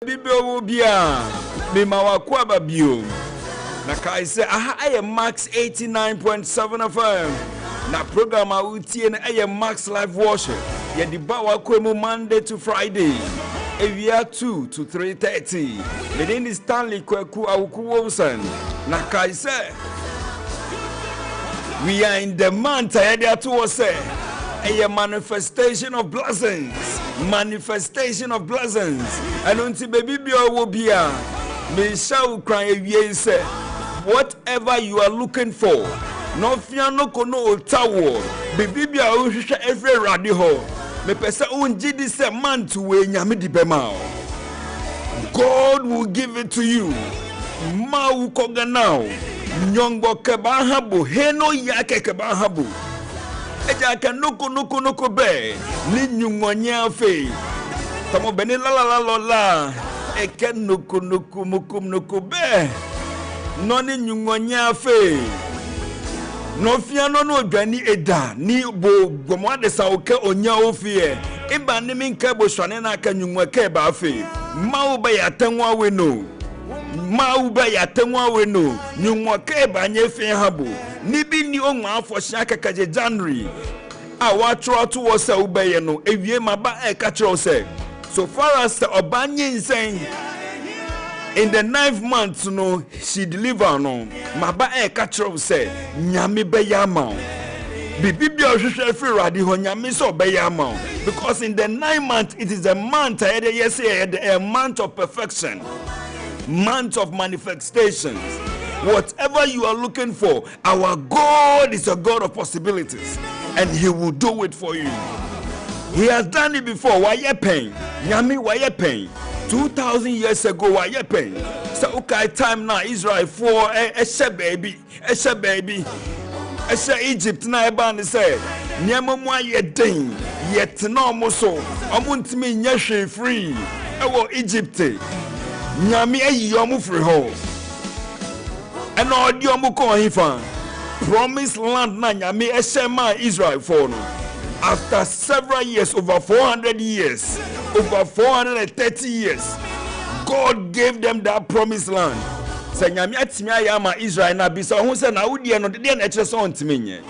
Bibio bia me mawakwa babio na kai say I am Max89.7 FM na program a utie na Max Live Worship ye di ba wakwa Monday to Friday ewia 2 to 3:30 me name is Stanley Kweku Awuku na kai say we are in the month ahead to say a manifestation of blessings. Manifestation of blessings. And until baby will be a me shall cry say whatever you are looking for. No fear no kono tower. Baby be every radio. Me pesa unji this month we nyame di bema. God will give it to you. Ma ukoga now. Nyongbo kebahabu heno yake kebahabu. Eja ka noko be ni nyungonya fe tamo beni la eke noko mukum be no ni nyungonya fe no fia no odwani eda ni bo gomo de sa oke onya ofie iba ni minka bo swane na aka nyunwa ke ba fe ma wo be yatanwa we no nyunwa ke ba nye fe habo nibi ni onwa afo hia kakaje January a wa tro to wo se ubeye no ewie maba e ka tro se so far as the obanye insane in the 9th month no she deliver no maba e ka tro se nyame be ya ma bibi ohwehwe free radi ho nyame so be ya ma because in the 9th month it is a month a month of perfection, month of manifestations. Whatever you are looking for, our God is a God of possibilities, and He will do it for you. He has done it before. Why you paying? Yami, why you paying? 2,000 years ago, why you paying? So okay, time now Israel for a baby, Egypt na eba say nyama mo aye den yet no mo so omuntimi nya hwe free ewo Egypt nyame ayi omu free ho and all the omu promised land na nyame eshema Israel for no after several years, over 400 years, over 430 years, God gave them that promised land. Say nyame atimi ayama Israel na bisa ho say na wodi no de na eche so ontimi nye.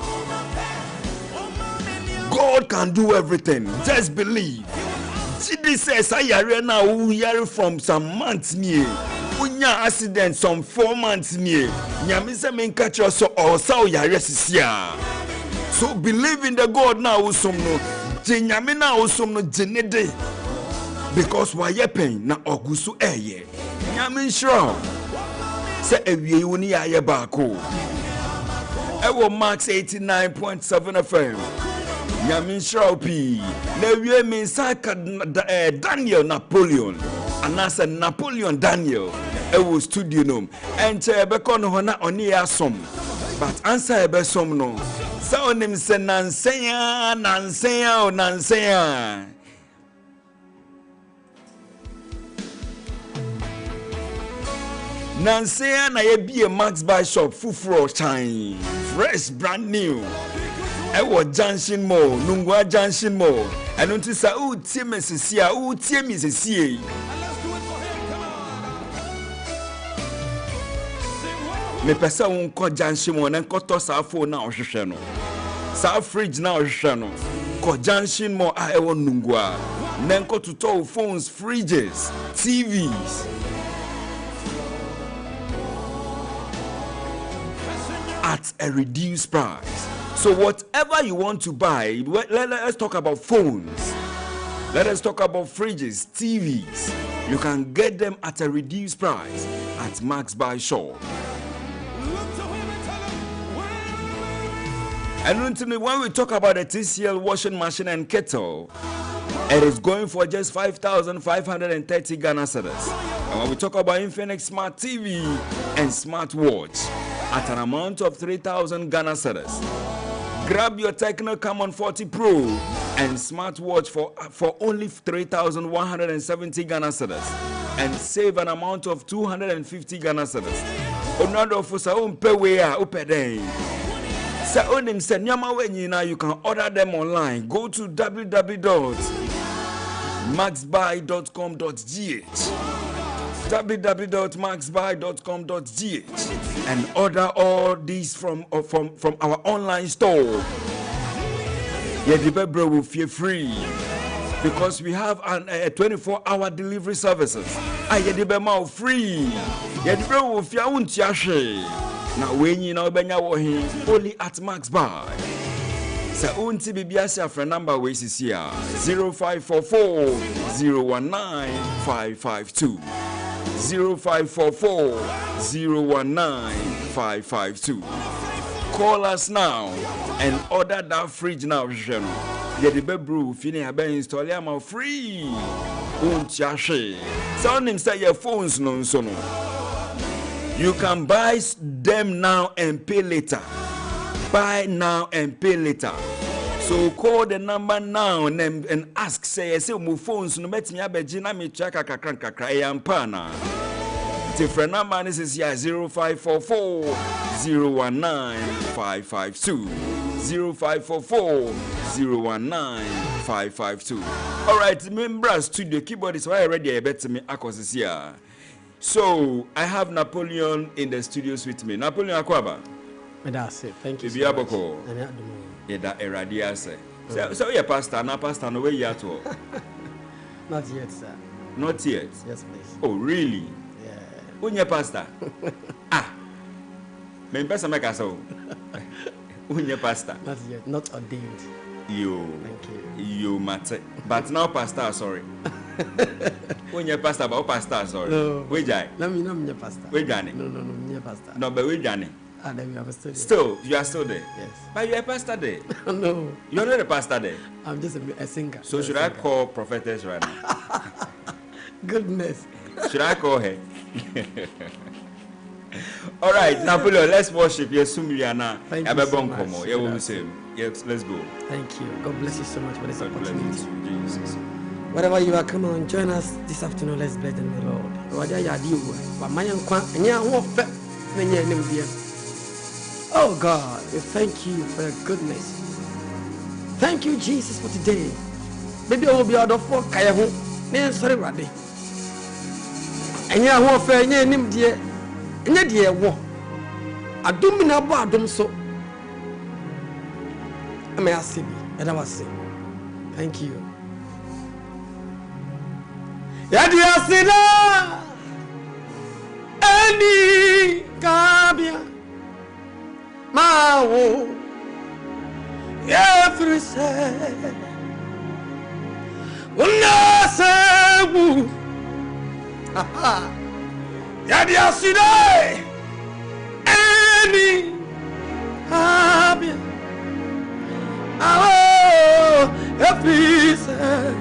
God can do everything. Just believe. Jesus says I yare na we yare from some months near. Unya accident some 4 months near. Nyame say men catch us so also yare sisia. So believe in the God now usumno. Nyame na usumno jenede. Because why ye pain na ogusu eye. Nyame sure. Say ewie woni aye baako. Ewo Max 89.7 FM. Nyame sure pi. Na wie me saka Daniel Napoleon. Anasa Napoleon Daniel. Ewo studio nom. Enche beko no ho na oni asom. But answer ebe som no. Sa onim se nansenya. Nansea na ye be a Max by shop fufuro shine fresh brand new ewo junction mall nungwa junction mall eno nti sa utie mesisia utie misesie me pesa unko junction mall na nkoto sa phone na ohwehwe no sa fridge na ohwehwe no ko junction mall a ewo nungwa na nkoto to phones, fridges, TVs at a reduced price. So whatever you want to buy, let's talk about phones. Let us talk about fridges, TVs. You can get them at a reduced price at Max Buy Shop. And when we talk about a TCL washing machine and kettle, it is going for just 5,530 Ghana cedis. And when we talk about Infinix Smart TV and Smart Watch, at an amount of 3,000 Ghana cedis. Grab your Techno Camon 40 Pro and smartwatch for only 3,170 Ghana cedis and save an amount of 250 Ghana cedis. Onado for sa umpe wea upede. Sa onim se nyama wenyina, you can order them online. Go to www.maxbuy.com.gh www.maxbuy.com.gh and order all these from our online store. Yedibebro will feel free because we have a 24-hour delivery services. Yedibema free. Yedibebro will feel untiashe. Now when you know Benya Wahi only at Max Buy. Sa unti bibiasi afre number we is here 0544 019 552 0544 019 552. Call us now and order that fridge now. Get the bedroom fini have been installed am free. Untiashe. Sound him say your phones no so no. You can buy them now and pay later. Buy now and pay later. So call the number now and ask say my phones no met me abeji na me check kakra e ampana. Different number is here 0544 019 552 0544 019 552. All right, member studio keyboard is why already I bet me akos here. So I have Napoleon in the studios with me. Napoleon Akwaba. Thank you. So much. So you're pastor, now pastor, no way you at all. Not yet, sir. Not yet. Yes, please. Oh, really? Yeah. When you're pastor? Me pastor make us so. When you're pastor? Not yet. Not ordained. You. Thank you. You matter. But now pastor, sorry. When you're pastor, but pastor, sorry. No. We jai. Let me know me pastor. We jani. No, me pastor. No, but we jani. Then we have a study. Still, you are still there. Yes. But you're a pastor there. No. You're not a pastor there. I'm just a singer. So should I call prophetess right now? Goodness. Should I call her? All right, Napoleon, let's worship. Yes, Thank you so much. Yes, let's go. Thank you. God bless you so much for this God bless opportunity. you, Jesus. Wherever you are, come on, join us this afternoon. Let's bless the Lord. Oh God, we thank you for your goodness. Thank you, Jesus, for today. Maybe I will be out of work. I am sorry, Raddy. And you are fair, and you name dear, and you dear war. I do mean about them so. I may ask you, and I was saying, thank you. Yadia Sina Ani Kabia Mawo every say Una Sebu Yadia Sina Ani Kabia Mawo every say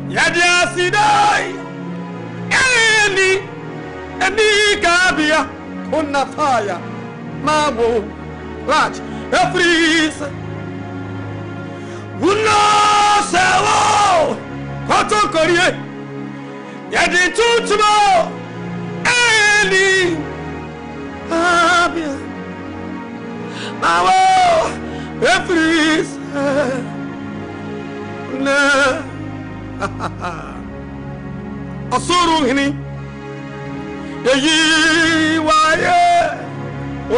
Yadia Sidai Any Gabia Kunafaya Mabo Raj Efris Wuna Sawo Koto Korea Yadi Tutumo Any Gabia Mabo Efris Na Asuru hini Yeyi waye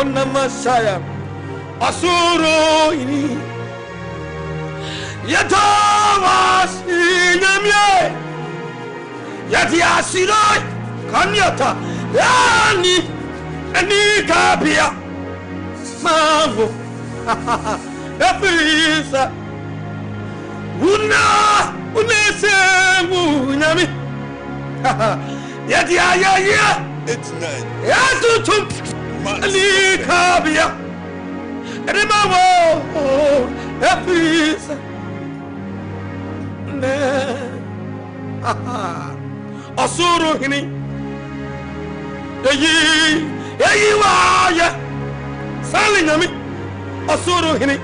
Onamashaya Asuru hini Yatawasi Nyamye Yati asiroi Kanyata Yani Ani kapia Mavo Efisa Una Unesemu Nyami Yati ayaya It's night. Yatutum Ali Kabia Edimawo Efisa Ne Asuru hini Yeyi waye Sali Nyami Asuru hini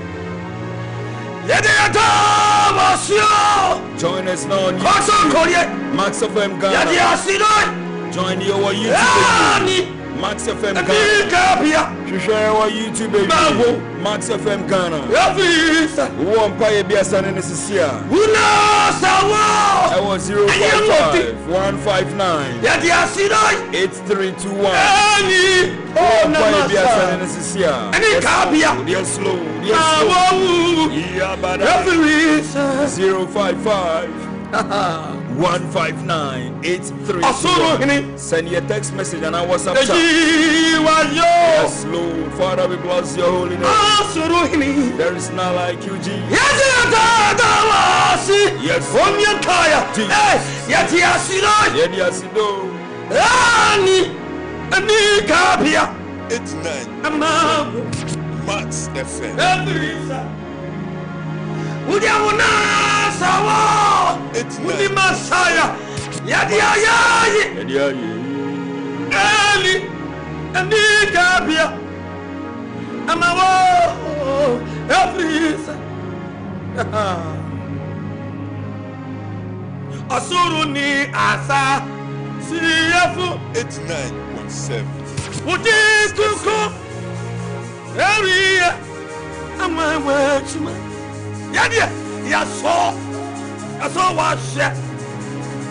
Join us now on YouTube. Max FM Ghana. Join you on YouTube. Max FM Ghana. Share our YouTube baby. Max FM Ghana. One pay biasa ne sisia. I was 055 159 8321. One pay biasa ne sisia. Yes slow. Yes slow. 055 159-8321. Send your text message and our WhatsApp chat. Yes, Lord. Father, we bless your holy name. There is none like you, Jesus. Yes. It's 9. Max FM. It's the Messiah. Yadia. Eli and the Gabia. Amawo every Asuruni Asa CF. It's 9.7. What is Kuko? Area. Amawo Yadia. Yaso washe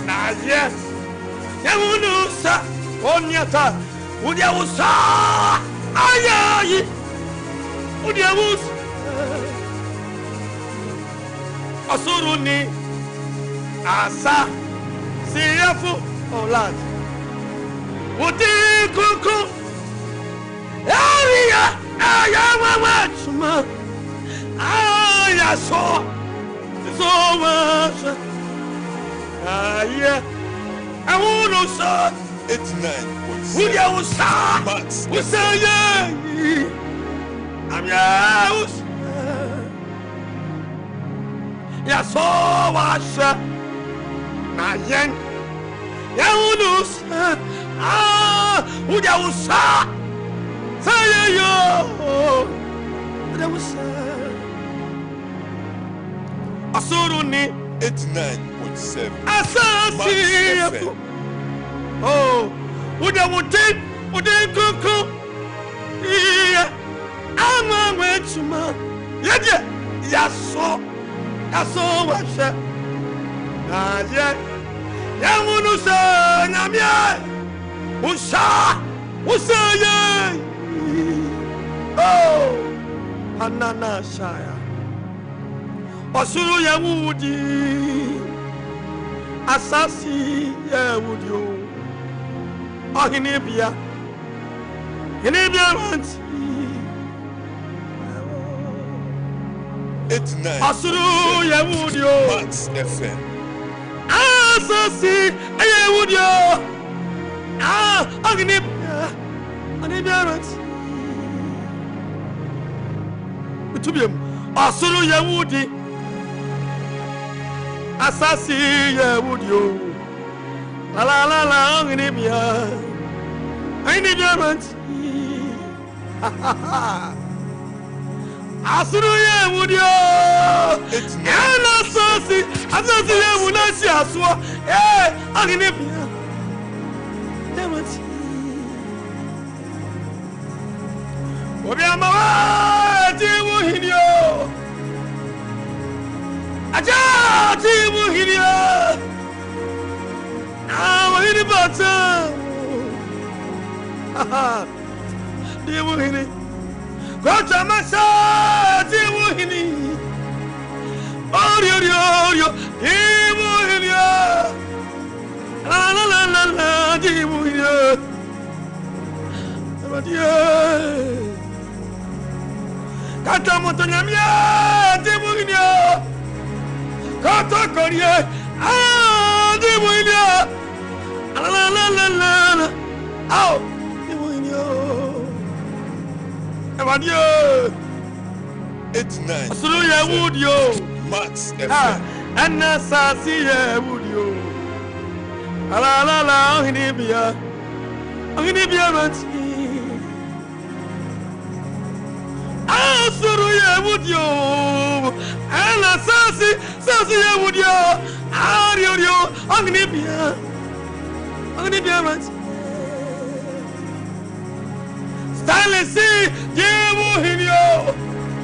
na ye yewunu sa onyata udia wusa ayayi udia wus asuruni asa siyafu olad udi kuku area ayawa chuma ayaso so much. Yeah. I want to say it's 9.7. Max. We say yeah. I'm yours. Yeah, so much. Nah, yeah. Yeah, want to say would you say yeah. Would you say Asuruni, it's 9.7. Asasi, oh, would I cook? Yeah, I'm a witch man. Yeah, yaso, what's that? Ah, yeah, Yamunusa, Namia, Usa, oh, Anana Shire. Osuru ya wudi asasi ya wudi o ohinibia ranti it's 9 Osuru ya wudi o Max FM asasi ya wudi o ohinibia ranti utubiem Osuru ya wudi Asasi ya wudio la nginibia ranti Asuru ya wudio asasi ya wunasi aswa nginibia ranti obi amawa ti wuhinio Aja timu hilia, hili bata, timu hili, kwa tamasha timu hili, orio, timu hilia, la, timu hilia, abadia, kata motonyamia timu hilia. Kata korie di muinia la au di muinia evadio it's 9 Asulu ya wudio Max FM anna sasi ya wudio la hinibia ranti Asuru ya wudio ana sasi ya wudio ario angnibia ranti Stanley see Jimu Hinyo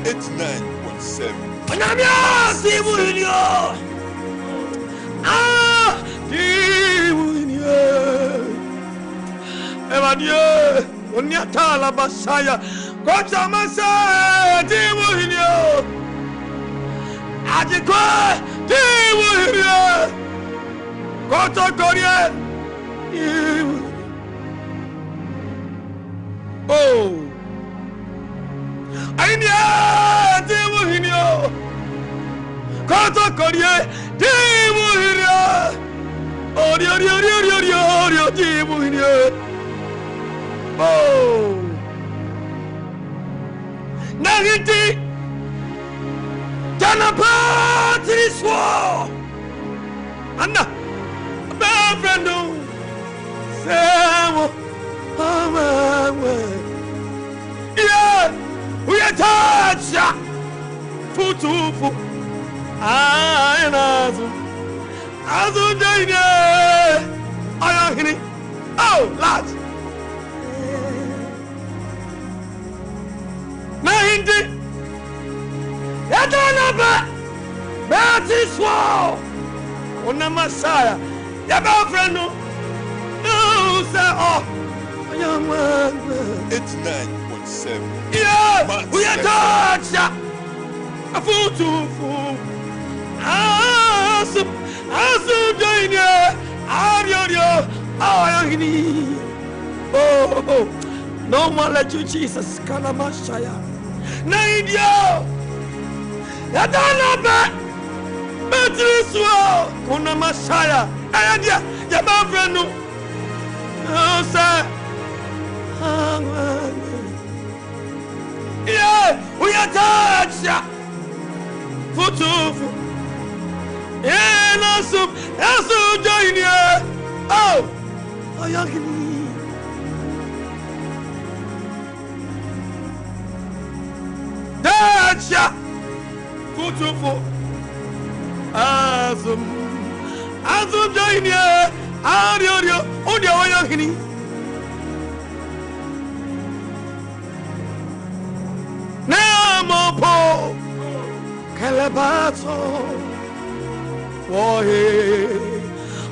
89.7. Onamia Jimu Hinyo Jimu Hinyo Evanio Onyata la Basaya Kocha Masa Jimu Hinyo Adikwa Jimu Hinyo Kocha Korea Oh, I need Jimu Hinyo. Koto Korea, Jimu Hinyo. Oh, Jimu Hinyo. Oh, Nagiti Tanapa Triswa Anna, my friend. Yeah, we are touched. Futufu. Azu Dane. Ayahini. Oh, lads. Mahindi. Yadanaba. Batiswa. Ona Messiah. Yaba friend. No, sir. Oh. 89.7. Yeah, Max we are FM. touched. A fool to fool. Asu Dane. Oh, no more let you, Jesus. Kalamashaya. Naidio. Yadanaba. Batiswa. Kuna Messiah. Ayadia. Yaba friend. No, sir. Yeah, we are touched. Futufu. Yeah, Nasu join you. Oh, Ayagini. Touched. Futufu. Azum join you. Ario, Odia Ayagini. Namopo Calabato Wohe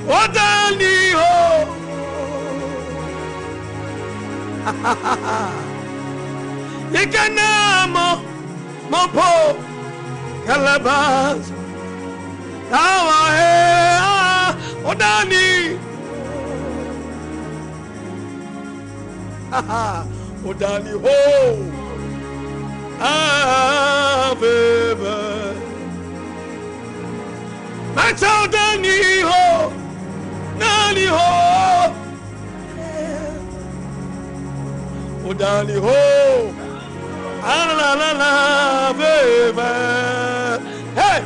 Wadani ho Yikanamo Mopo Calabato Awahe Wadani Wadani ho Aveva My child Nani ho Udani ho la Veva Hey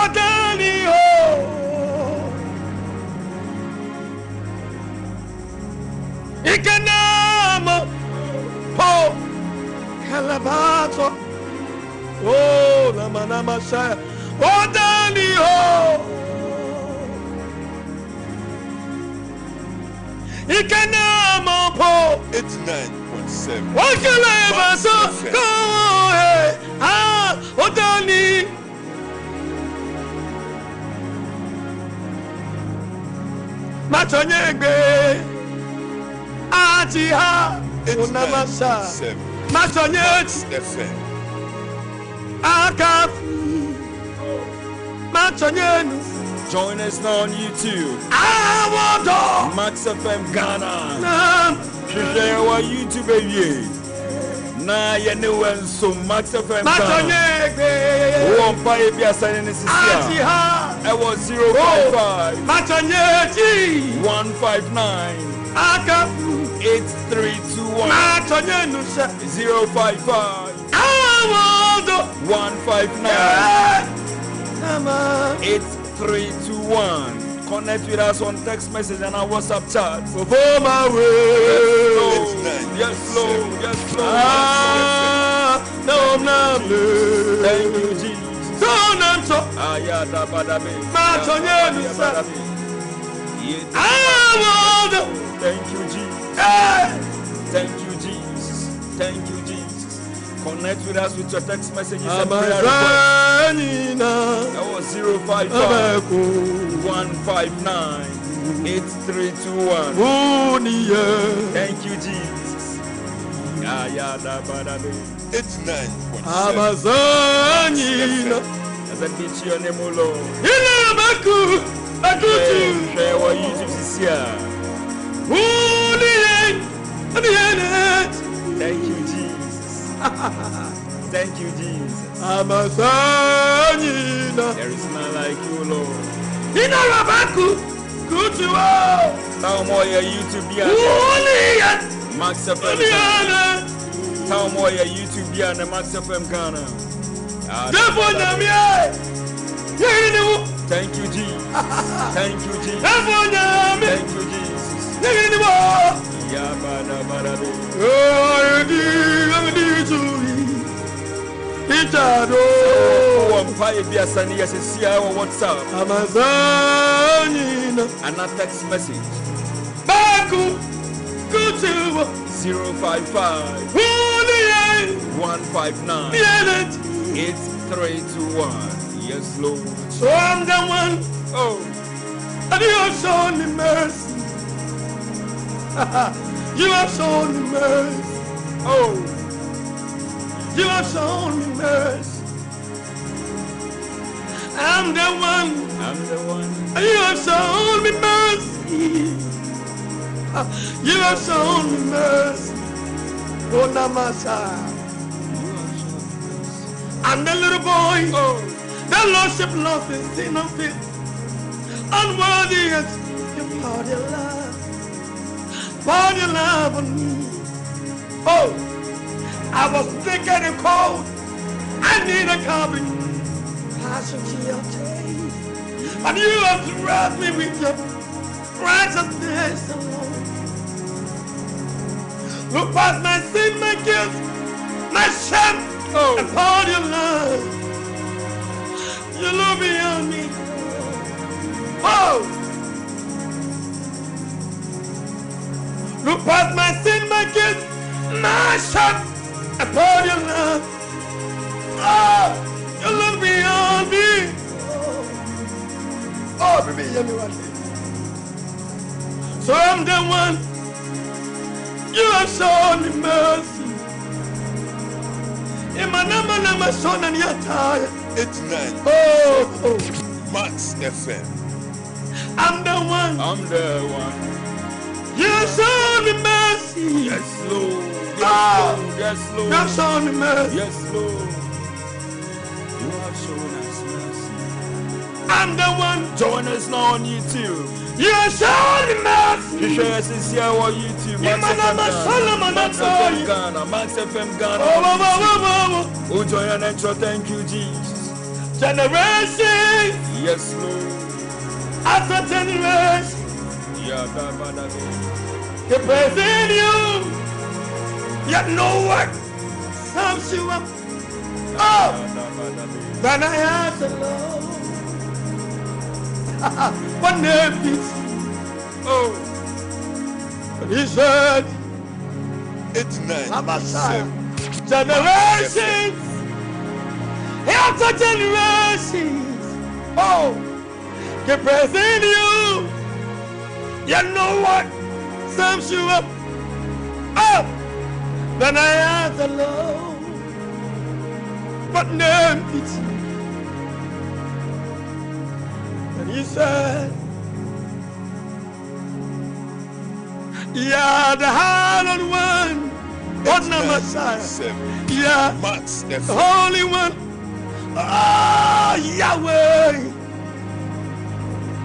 Udani ho Ikanamo ho Calabato, oh, la manama shaya, oh, Dani, oh, Ikanamo po, 89.7. what can I ever so go, oh, Dani, Matonyegbe, Atiha, Unamasa. 89.7. Max FM. Akafi. Join us now on YouTube. Max FM Ghana. Share our YouTube baby. Na ye ne wen so Max FM Ghana. Won pa e bia sane ne sisia. E was 055 159 8321 055 159 8321. Connect with us on text message and our WhatsApp chat. Before my way. Yes, Lord. Yes, Lord. No, thank you, Jesus. Thank you, Jesus. Thank you, Jesus. Thank you, Jesus. Connect with us with your text messages and prayer requests. That was 055 159 8321. Thank you, Jesus. 89.7. As I teach your name, O Lord. Share our YouTube this year. Thank you, Jesus. Thank you, Jesus. There is none like you, Lord. Tell more your YouTube, Max89.7fm. Tell more your YouTube, Max89.7fm. Thank you, Jesus. Thank you, Jesus. Thank you, Jesus. WhatsApp and a text message 055 159 8321. Yes, Lord. So I'm the one. Oh, And you have shown me mercy. You have shown me mercy. oh, You have shown me mercy. I'm the one. I'm the one. And you have shown me mercy. You have shown me mercy. Oh, Namasha. I'm the little boy. Oh, The Lordship lost his sin of it. Unworthy as you poured your love. Poured your love on me. Oh, I was sick and cold. I need a covering. Passion to your taste. And you have dressed me with your righteousness alone. Look past my sin, my guilt, my shame, oh, and poured your love. You look beyond me. Oh! Look past my sin, my guilt, my shame, and poured your love. Oh! You look beyond me. Oh, baby, hear me one day. So I'm the one. You have shown me mercy. In my number, son, and your tired. 89. Oh, Max FM. I'm the one. I'm the one. You have shown me mercy. Yes, Lord. Yes, Ah. Lord. Yes, Lord. You have shown me mercy. Yes, Lord. You have shown us mercy. I'm the one. Join us now on YouTube. You have shown me mercy. Share us this year on YouTube. Max FM Ghana. Max FM Ghana. Oh, join and enter. Thank you, Jesus. Generation Yes, Lord. after generation, Yeah, they present you, yet no one sums you up. Oh, then I ask the Lord, what name is? Oh, But he said, 89.7. generations after generations, oh, they present you, yet no one sums you up. Oh, then I asked the Lord, what name is? And he said, yeah, the hallowed one, what the Messiah, 7. yeah, Max the FM. Holy One, oh, Yahweh,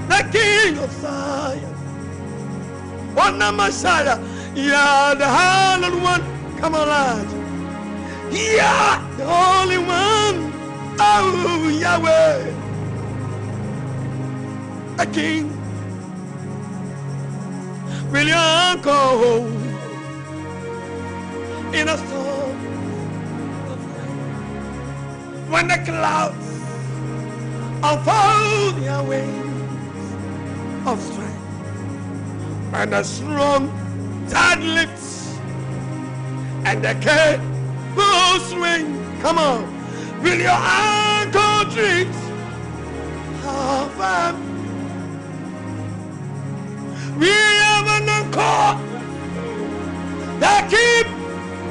the King of Zion, what the Messiah, yeah, the hallowed one, come on, lad, yeah, the Holy One, oh, Yahweh, the King. Will your uncle in a storm of rain, when the clouds unfold their wings of strength, and the strong tide lifts and the cable swing. Come on, will your ankle dreams of we have an anchor that keep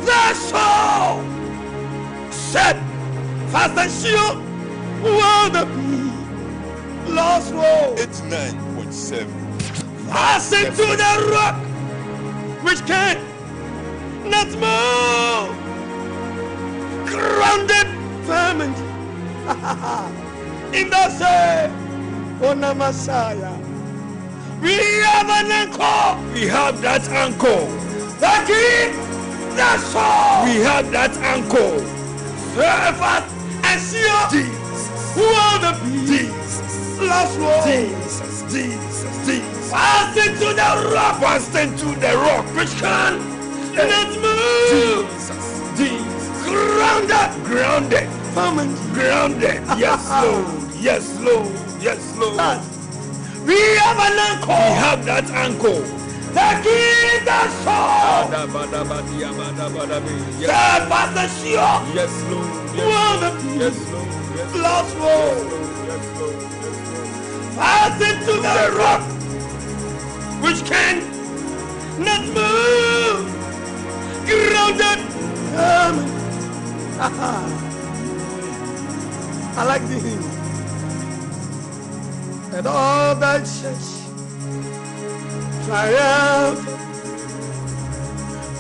the soul set fast and sure. Will the be lost road? It's 9.7. Fasten to the rock which can not move. Grounded ferment in the sea. On the Messiah. We have an anchor. We have that anchor. The king, the soul. We have that anchor. Fast and sure. Jesus. Who are the beast? Jesus. Lost road. Jesus. Jesus. Jesus. Fasten to the rock. Fasten to the rock Which can not move. Jesus. Jesus. Grounded. Grounded. Ferment. Grounded. Yes, Lord. Yes, Lord. Yes, Lord. We have an anchor. We have that anchor. The king, the soul. Yes, Fast and sure. yes, Lord. Who are the Yes, beast? Lord. Yes, Lost road. yes, Lord. Fasten to the rock which can not move. Grounded. I like the hymn. And all that church triumph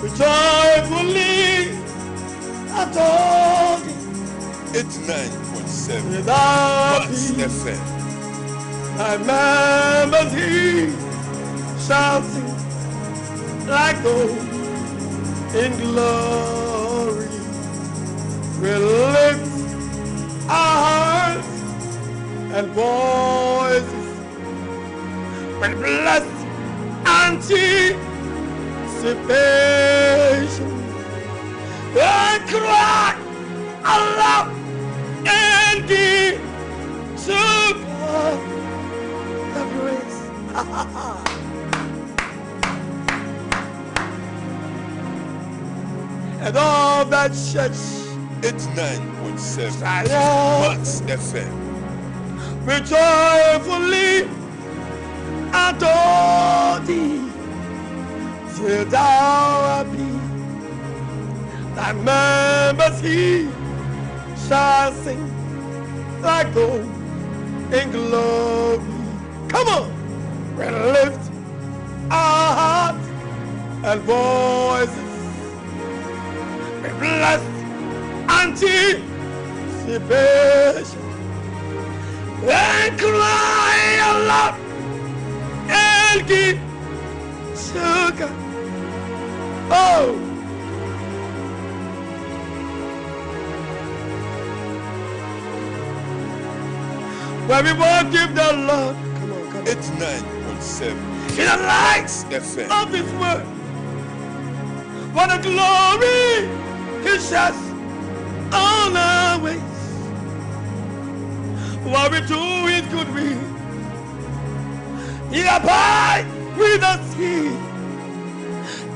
with joyfully adore thee. It's 9.7. Without Max thee, FM. I remember thee shouting like gold in glory. We'll lift our hearts and voices with blessed anticipation and cry aloud and give to God the praise. And all that church It's 9.7. triumph Max FM. we joyfully adore thee till thou be thy members he shall sing like gold in glory. Come on, we lift our hearts and voices with blessed anticipation and cry aloud and give sugar. Oh, when we worship the Lord, come on, come on, It's 9.7. in the light FM. of His word, what a glory He sheds on our ways. What we do is good will. He abides with us here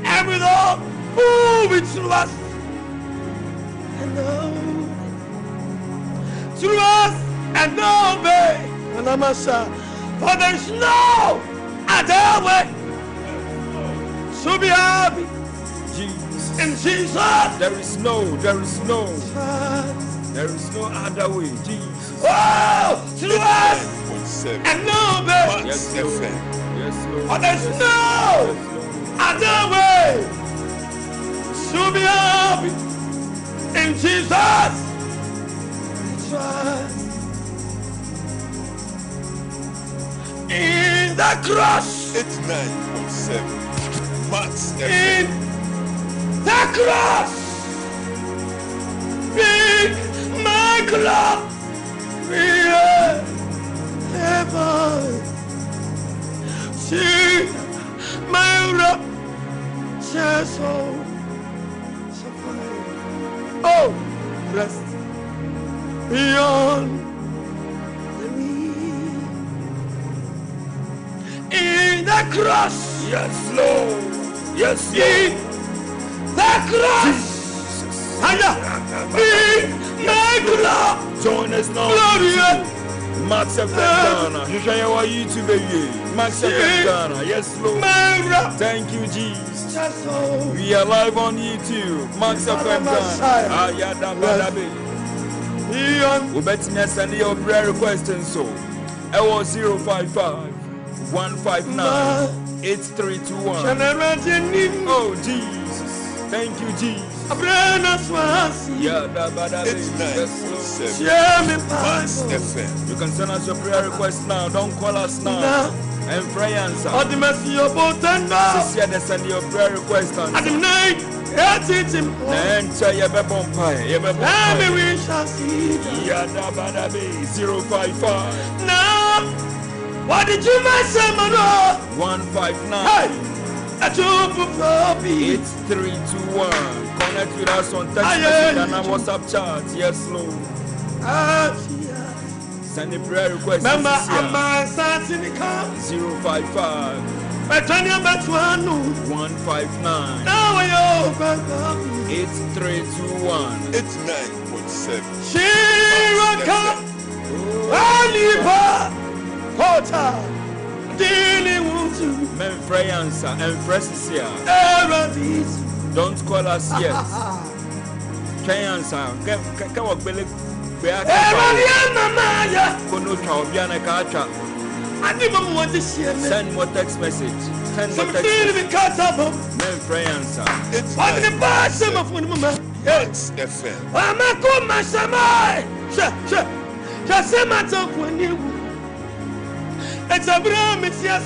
and with all who we trust and obey. Trust and obey. And I'm a son. For there is no other way to be happy Jesus. in Jesus. There is no other way. Jesus. Oh, trust 9.7. and obey. Max Yes, Lord. FM. Yes, Lord. For there's Yes, no Lord. other way to be happy in Jesus. Trust in the cross. It's 9.7. Max In FM. the cross. Big my glory heaven. See my rock just so fine. Oh, rest beyond the knee. In the cross. Yes, Lord. Yes, In Lord. the cross. Join us now. Max89 Ghana. You share our YouTube baby. Max89 Ghana. Yes, Lord. Thank you, Jesus. We are live on YouTube. Max89 Ghana. We better send your prayer request and so. I was 055 159 8321. Oh, Jesus. Thank you, Jesus. Max9.7fm. You can send us your prayer request now. Don't call us now. And pray answer. Send your prayer request on. And tell your baby we shall see 055. Now, what did you say, Mano? 159 8321. Connect with us on text message and our WhatsApp chat. Yes, Lord. Send a prayer request. 055 159 8321. 89.7. Shiraka Alipa Pota Dili Wutu Men pray answer and press here. Don't call us yet. Try answer. Come on, Billy. Send more text message. Send more text message. Men pray answer. It's Max.fm. It's a bram, it's yes,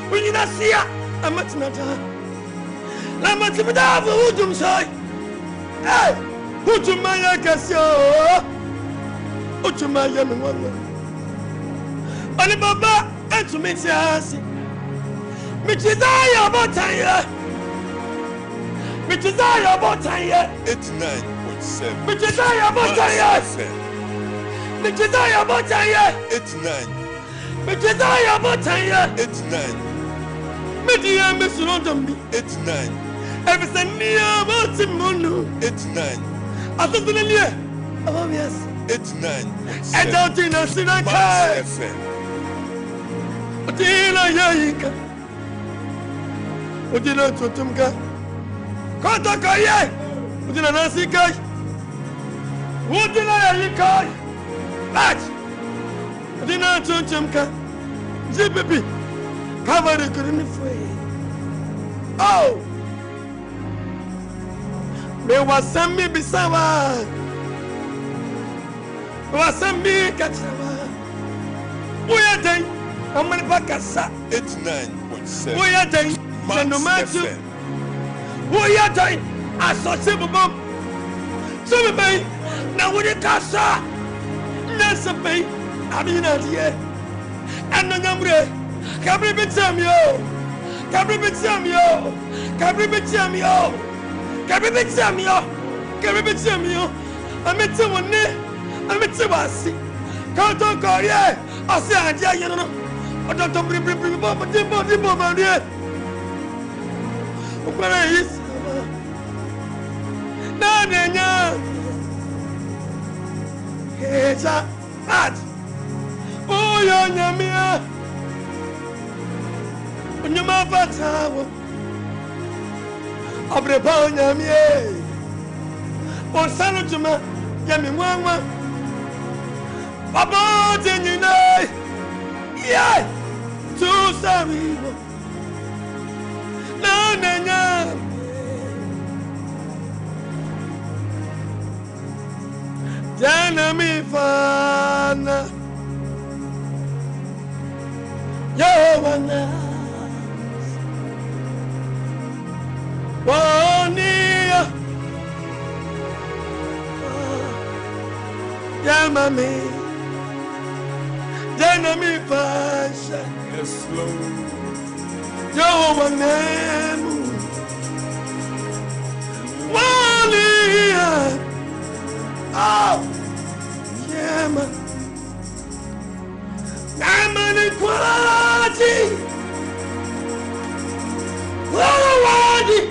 when you not see a much not. Lamatibada, who do say? Hey, who to my Cassio? Who to my young woman? Alibaba, and to me, which is I about time. Which is I about time. 89.7. Which is I about time. Which is I about time. 89. Which is I about time. 89. Media Miss London. 89. Everything near about Simonu. 89. I thought the year. Oh, yes. 89. And out in a Sinaka. Max.fm. Odila Yayika. Odila Totumka. Kotakaye. Odila Nasika. Odila Yayika. Match. Odila Totumka. Zippy. Cover the couldn't free. Oh. There was some me beside. There was some me catch. We are dying. I'm going to back us up. 89.7. We are dying. Max.fm. We are dying. I saw Silver Bomb. Silver Bay. Now we are Casa. Nessa Bay. I mean, here. And the number. Cabri Bitamio. Cabri Bitamio. Cabri Bitamio. Cabri Bitamio. Cabri Bitamio. I met someone. I met Sebasti. Can't talk. Yeah. I say, I don't know. I don't bring Bob, but Bob, dear. Where is Nana? It's a hat. Oh, you're Mia. When you're my father, I'll be upon Yamie. Or Sanatuma, Yami Mama. Papa, didn't you know? Yeah, too sorry. No. Jana mi fana. Yowana. Wania. Yamami. Jana mi fasha. Yes, Lord. Yowana. Wania. Oh, yeah, man. I'm an equality. Quality.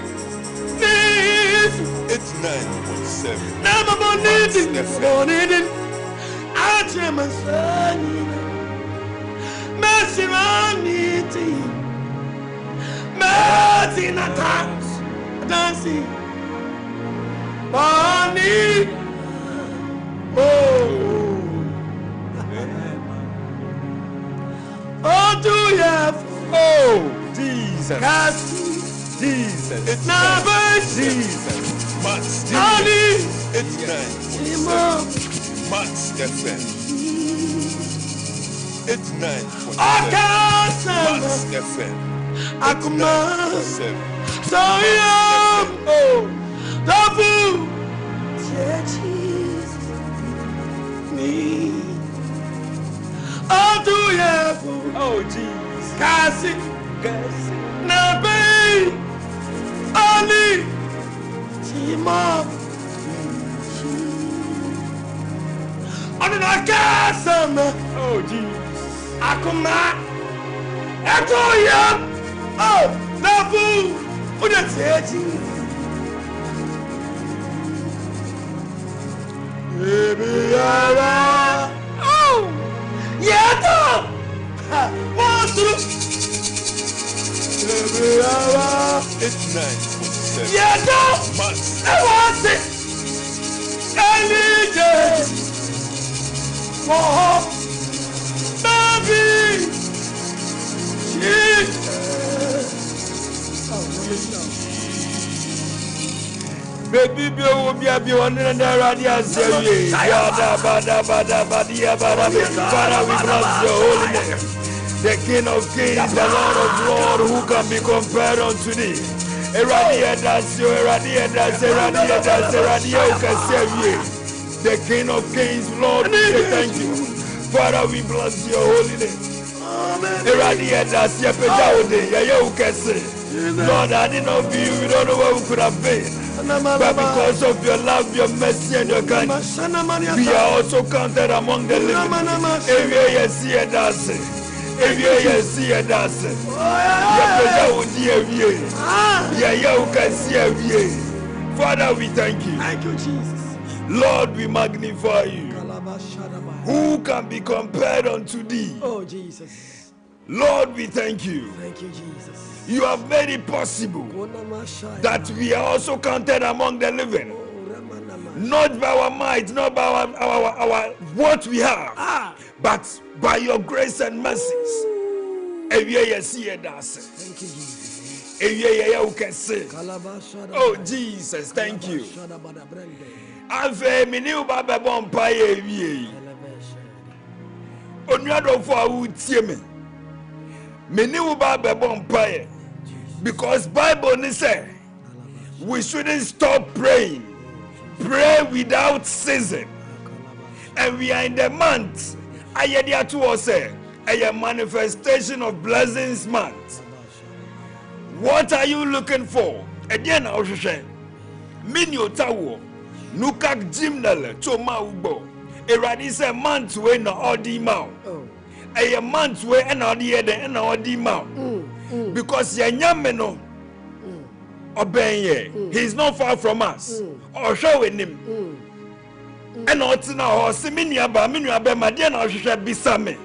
It's 89.7. Never morning. I tell my son, Mercy Ranity, Mercy Natas, dancing, Bonnie. Oh, do you have? Oh, Jesus. Jesus. It's Never Jesus. Max 89.7. Max FM. 89.7. Max FM. Akuma. 7. So oh, Dabu. Me. Oh, do you have? Oh, Jesus. Kasi. Nabe. Ali. Chima. On a casam. Oh, Jesus. Akuma. Atoya. Oh, Nabu. What is it? Baby, oh, yeah, what's through? Baby, It's 9.7. yeah, Max. I want it. I need it. Oh, baby, Baby, will be a one and a radia. Father, we bless your holy name. The King of Kings, the Lord of Lords, who can be compared unto thee. The King of Kings, Lord, we say thank you. Father, we bless your holy name. Lord, I did not feel we don't know where we could have been. But because of your love, your mercy, and your kindness, we are also counted among the living. Father, we thank you. Thank you, Jesus. Lord, we magnify you. Who can be compared unto thee? Oh, Jesus. Lord, we thank you. Thank you, Jesus. You have made it possible that we are also counted among the living. Not by our might, not by our what we have, but by your grace and mercies. Thank you, Jesus. Oh, Jesus, thank you. Ave mini baba bompa ye wie. Onuado fo awutie me. Mini baba bompa ye. Because Bible ni say we shouldn't stop praying. Pray without ceasing. And we are in the month ayadia to say a manifestation of blessings month. What are you looking for? Again, I will say, Minyo Tawo, Nukak Jimnale, Choma Ubo. Eradi say month way no odi mouth. A month way and odi and odi mouth. Because Yanyameno obey, he's not far from us. Or showing him. And not now, Siminia Baminia Bemadiana Bisame.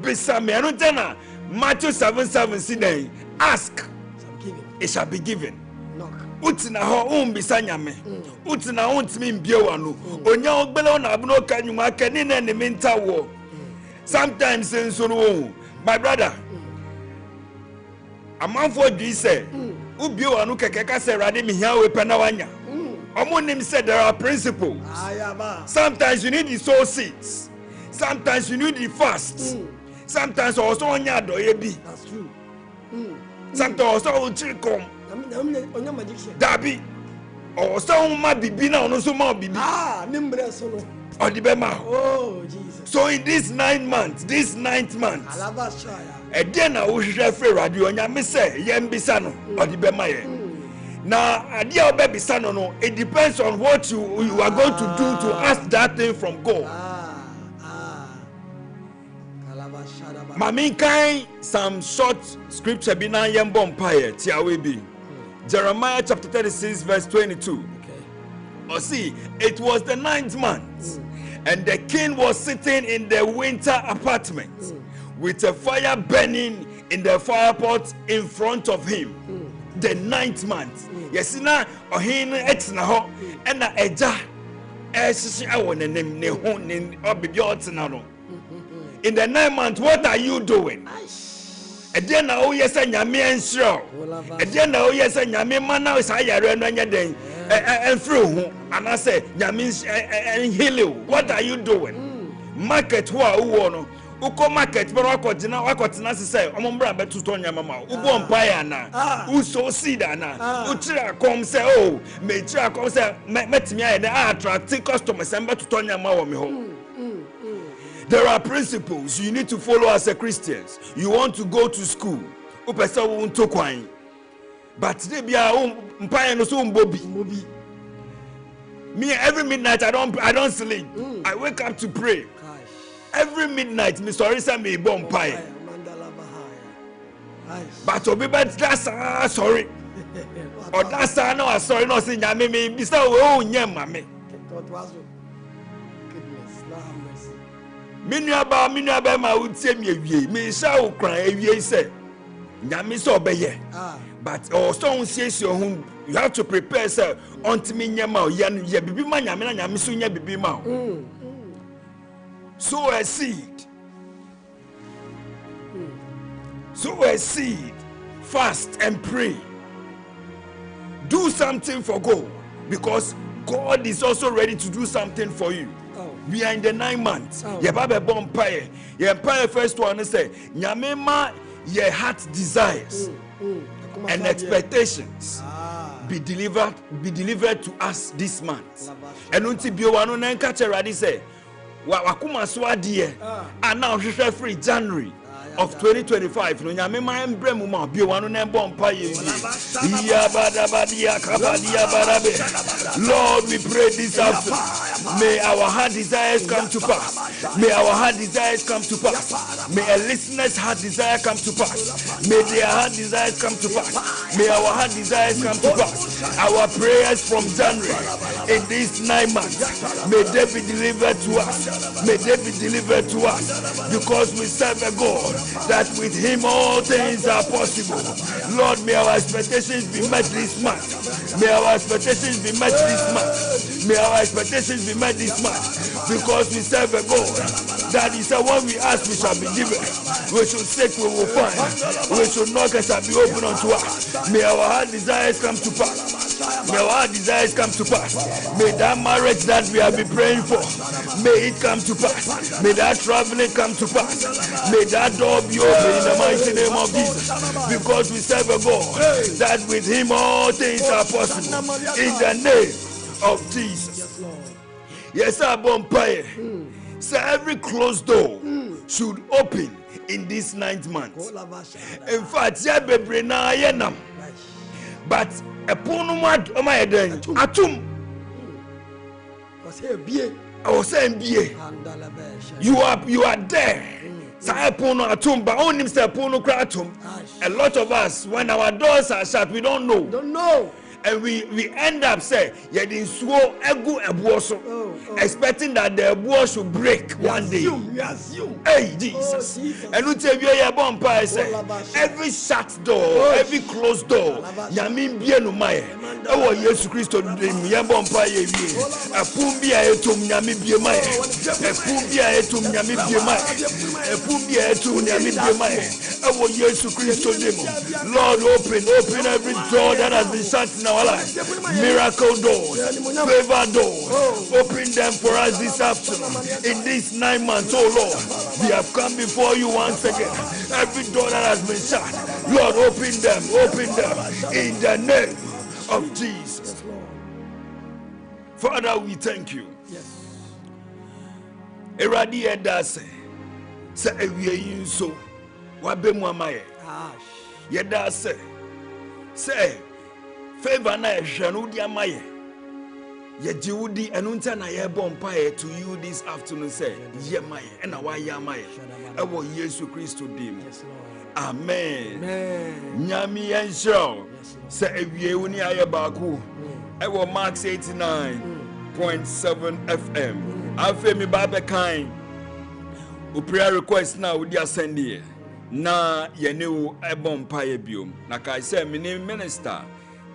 Bisame, and Utena, Matthew 7:7 Sidney. Ask. It shall be given. Utina ho bisanya me. Utina untimi mbiewanu. Onya ogbele na abno kanyuma kani na ne mental war. Sometimes in so my brother. A man for this say, Ubiewanu kekeka se rade mi hia we penawanya. Omonim said there are principles. Sometimes you need the soul seeds. Sometimes you need the fast. Sometimes also onya doyebi. That's true. Sometimes also come. Dabi. Or some ma bibi na ono so ma bibi. Nimbre so no. Odibema. Oh, Jesus. So in this 9 months, this 9th month, again I will share free radio and I say, Yembisa no, Odibema ye. Now, idea baby no, it depends on what you are going to do to ask that thing from God. Mami kai some short scripture bina yembo mpaye tiawe bi. Jeremiah chapter 36 verse 22. Or see, it was the 9th month, and the king was sitting in the winter apartment with a fire burning in the firepot in front of him. The 9th month. Yes, now ohin etina ho ena eja esisi awo nenem ne ho ne obibi otina no. In the 9th month, what are you doing? Ede na o yesa nyame ensro. Ede na o yesa nyame mana o sayare no anya den enfro ho anase nyame heal. What are you doing? Market ho a wo no. Uko market but wakotina say omombra betu to nyama ma ugo empire na uso seed na utira come say oh me tira come say metimi aye na attract customers and betu to nyama wo me ho. There are principles you need to follow as a Christians. You want to go to school upesa wo nto kwan but they bia empire no so mbobi. Me every midnight I don't sleep. I wake up to pray. Every midnight, Mr. Orisa may bomb pie. But Obibet, that's sorry. Or that's no, sorry, no, sing ya me, Mr. Oh, yeah, mammy. Minyaba, my would say me shall cry, ye say. Yamiso obey. But or stone says your home, you have to prepare, sir, unto me, Yama, Yan, Yabi, my Yamina, Yamisunya, Bibi Mao. Sow a seed. Sow a seed. Fast and pray. Do something for God, because God is also ready to do something for you. We are in the 9 months. Your Baba Bompire. Your empire first one say, Nyamema, your heart desires and expectations be delivered to us this month. And until Biowano Nankacha Radi say, wakuma swadiye now free January of 2025 no nyame ma embremu ma bi wanu na bompa ye ya badabadia kabadia barabe. Lord, we pray this afternoon, may our heart desires come to pass. May our heart desires come to pass. May a listener's heart desire come to pass. May their heart desires come to pass. May our heart desires come to pass. Our prayers from January in these 9 months, may they be delivered to us. May they be delivered to us, because we serve a God that with him all things are possible. Lord, may our expectations be met this month. May our expectations be met this month. May our expectations be met this month, because we serve a God that is that when we ask we shall be given. We should seek, we will find. We should knock, and shall be open unto us. May our heart desires come to pass. May our desires come to pass. May that marriage that we have been praying for, may it come to pass. May that traveling come to pass. May that door be open in the mighty name of Jesus, because we serve a God that with him all things are possible. In the name of Jesus. Yes, sir, Bompire. So every closed door should open in this 9th month. In fact, but a ponumad atum. I was saying, you are there. A lot of us, when our doors are shut, we don't know. And we end up saying, expecting that the ebuo should break one day. Hey, Jesus. And we tell you, every shut door, every closed door, Yamin Bienu Maya, oh, yes, Christo, Yambompa, a Pumbia etum Yami Biemaya, a Pumbia etum Yami Biemaya, a Pumbia etum Yami Biemaya, oh, yes, Christo Demo. Lord, open every door that has been shut now. Miracle doors, favor doors, open them for us this afternoon. In these 9 months, oh Lord, we have come before you once again. Every door that has been shut, Lord, open them in the name of Jesus. Father, we thank you. Eradi edase se ewie yinso wabemu amaye yedase se favor na ehwanu di amaye ye jiwudi enunta na ye bompaye to you this afternoon say ye maye na wa ye amaye ewo Yesu Kristo dim. Amen. Nyami enso se ewie woni aye baako ewo Max 89 99.7 FM. Afemi Baba Kind. U prayer request now with your send here. Na yenu ebon paye biom. Na kai say my name minister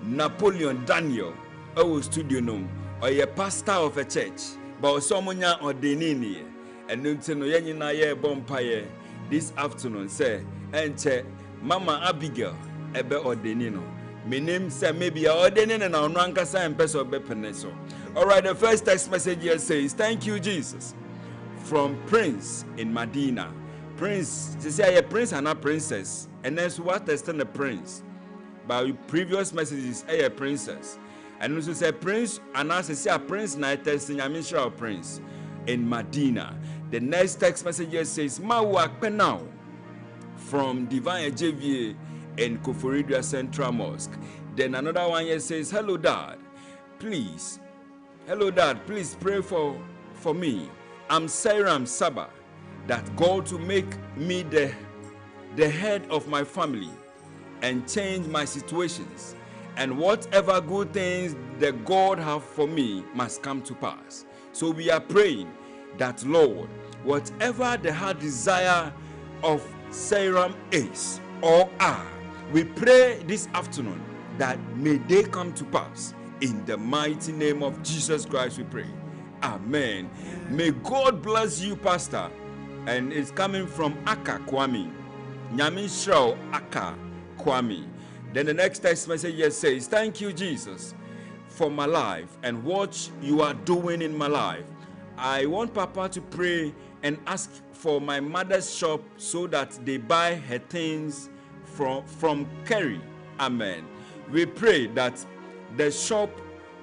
Napoleon Daniel. Our studio num or ye pastor of a church. But someonya ordainini. And nuntino yenina ye bon paye this afternoon say enche Mama Abigail ebe ordainino. My name say maybe ordaining and on rankasa and peso be peneso. Alright, the first text message here says, thank you, Jesus. From Prince in Medina. Prince, to say a prince and a princess. And then so what testing the prince? By previous messages, a princess. And also say prince, and I say a prince, night testing, I mean sure prince in Medina. The next text message here says, Mawa Penau from Divine JVA in Koforidua Central Mosque. Then another one here says, hello, Dad. Please pray for me. I'm Sairam Saba, that God to make me the head of my family and change my situations. And whatever good things that God have for me must come to pass. So we are praying that, Lord, whatever the heart desire of Sairam is or are, we pray this afternoon that may they come to pass. In the mighty name of Jesus Christ we pray. Amen. May God bless you, Pastor. And it's coming from Aka Kwame. Nyamin Shrao Aka Kwame. Then the next text message here says, thank you, Jesus, for my life and what you are doing in my life. I want Papa to pray and ask for my mother's shop so that they buy her things from Kerry. Amen. We pray that the shop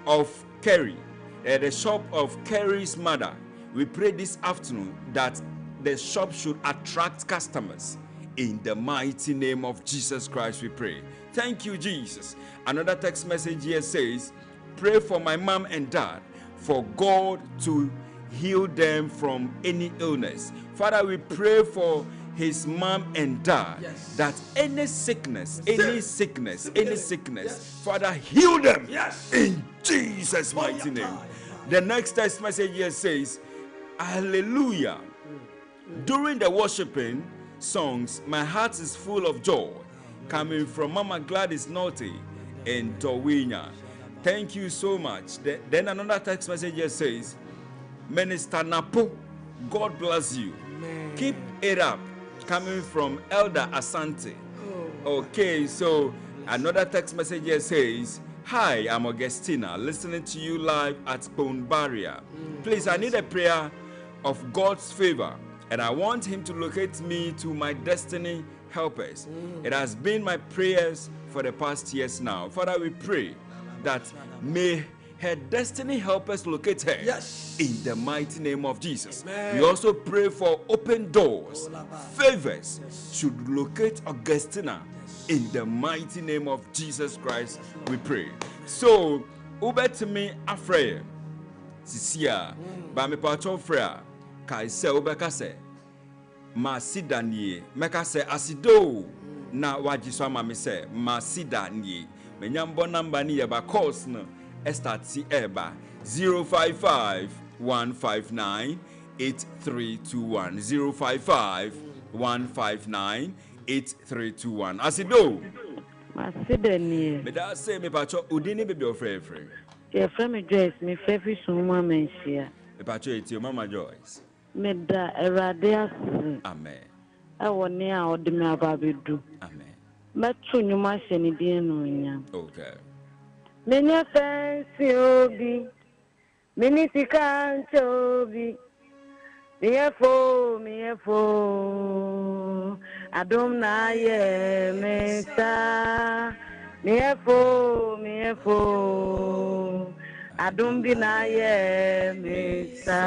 of Kerry, the shop of Kerry's mother, we pray this afternoon that the shop should attract customers. In the mighty name of Jesus Christ we pray. Thank you, Jesus. Another text message here says, pray for my mom and dad, for God to heal them from any illness. Father, we pray for his mom and dad, yes, that any sickness, Father, heal them, yes, in Jesus' mighty name. The next text message here says, hallelujah. During the worshiping songs, my heart is full of joy, coming from Mama Gladys Naughty in Towina. Thank you so much. Then another text message here says, Minister Napo, God bless you. Amen. Keep it up. Coming from Elder Asante. Okay, so another text message here says, hi, I'm Augustina, listening to you live at Bone Barrier. Please, I need a prayer of God's favor, and I want him to locate me to my destiny helpers. It has been my prayers for the past years now. Father, we pray that may her destiny helpers locate her, yes, in the mighty name of Jesus. Amen. We also pray for open doors, favors, yes, should locate Augustina, yes, in the mighty name of Jesus Christ we pray. So ubetimi afraye sisia ba me pato fra kai se ubekase masidanie mekase asido na wajiso ama me se masidanie menyambo number ni yeba course no Estati Eba 055-159-8321 055-159-8321. Asido Masidani. Me da say me pacho udini baby of free. Your friend Joyce, me favorite summa mensia. Me pacho eti Mama Joyce. Me da eradia. Amen. I want near odimi ababedu. Amen. Metu nyuma sheni die no nya. Okay. Many fancy obi, many can't obi. Me Adom na ye mesa. Me Adom bi na ye mesa.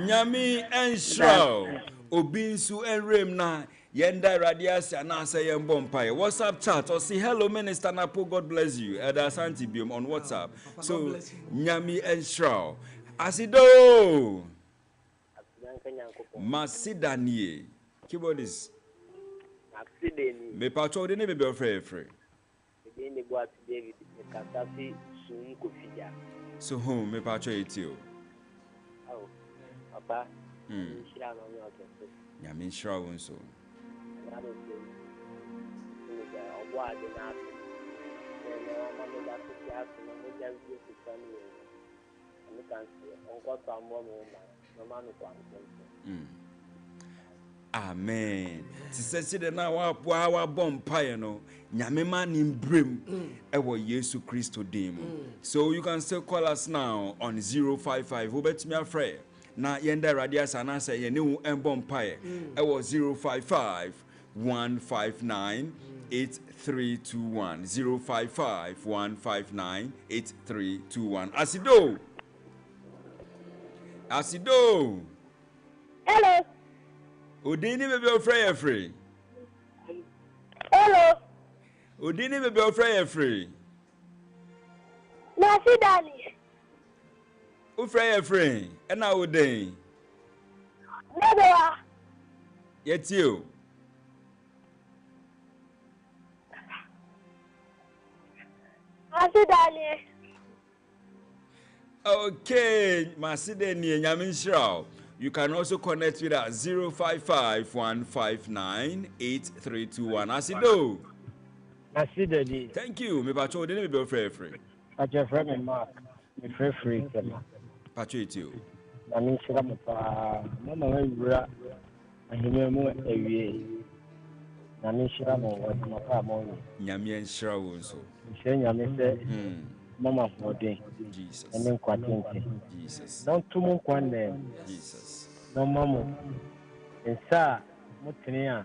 Nyami enshro obinsu enrem na Yenda radiasi anasa yembo mpaye. WhatsApp chat or say hello Minister Napo, God bless you. Eda Santi Bium on WhatsApp. So Nyami Enshrow. Asido Masidanie. Keyboard is Masidanie. Me pacho de nebe free. David Kasasi Sun Kofia. So home me pacho etio. Oh, Papa. Nyame shira won so. Amen. Ti se de na wa bom paye no nyame ma nim brem e wo Yesu Kristo dim. So you can still call us now on 055 obetimi afre na yenda radias anasa ye ne wo embom paye e wo 055 159 8321 055 159 8321 Asido. Hello. Odini baby ofrey free. Hello. Odini baby ofrey free. Nasi Dani. Ofrey free. And now odin. Nebewa. Yet you. Nasi Dani. Okay, Masideni Nyamin Shrao. You can also connect with us 055 159 8321. Asido. Asidadi. Thank you. Me pacho didn't be free. Pacho friend Mark. Me free. Pacho it you. I mean, Shiramapa. Mama, wura. Ahimemu ewie. Na me Shiramo was my family. Nyamian Shrao so. Nyame say. Mama for day. Jesus. And then quatin. Jesus. Don't too much one name. Jesus. No mama. And sir, Mutinia.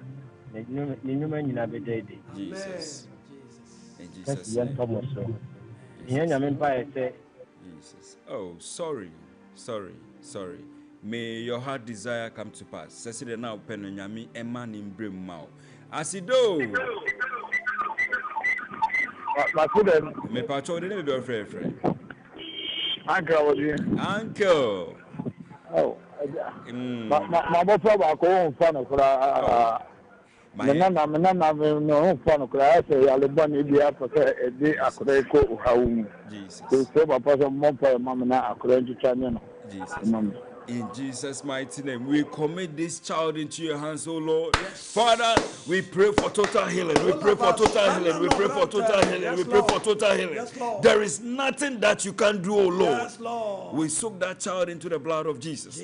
The man in a day. Jesus. In That's Jesus. young Thomas. Jesus. Oh, sorry. May your heart desire come to pass. Sesi now penyami Emma nimbrim mau. Asido. Me pacho de be friend. Uncle, was you? Uncle. Oh, my brother, go on, son of no fun of class. Alabama, be up for a day. I could go home. Jesus. To save a person more for Mamma, I couldn't China. Jesus. In Jesus' mighty name, we commit this child into your hands, oh Lord. Father, we pray for total healing. We pray for total healing. We pray for total healing. We pray for total healing. There is nothing that you can do, oh Lord. We soak that child into the blood of Jesus.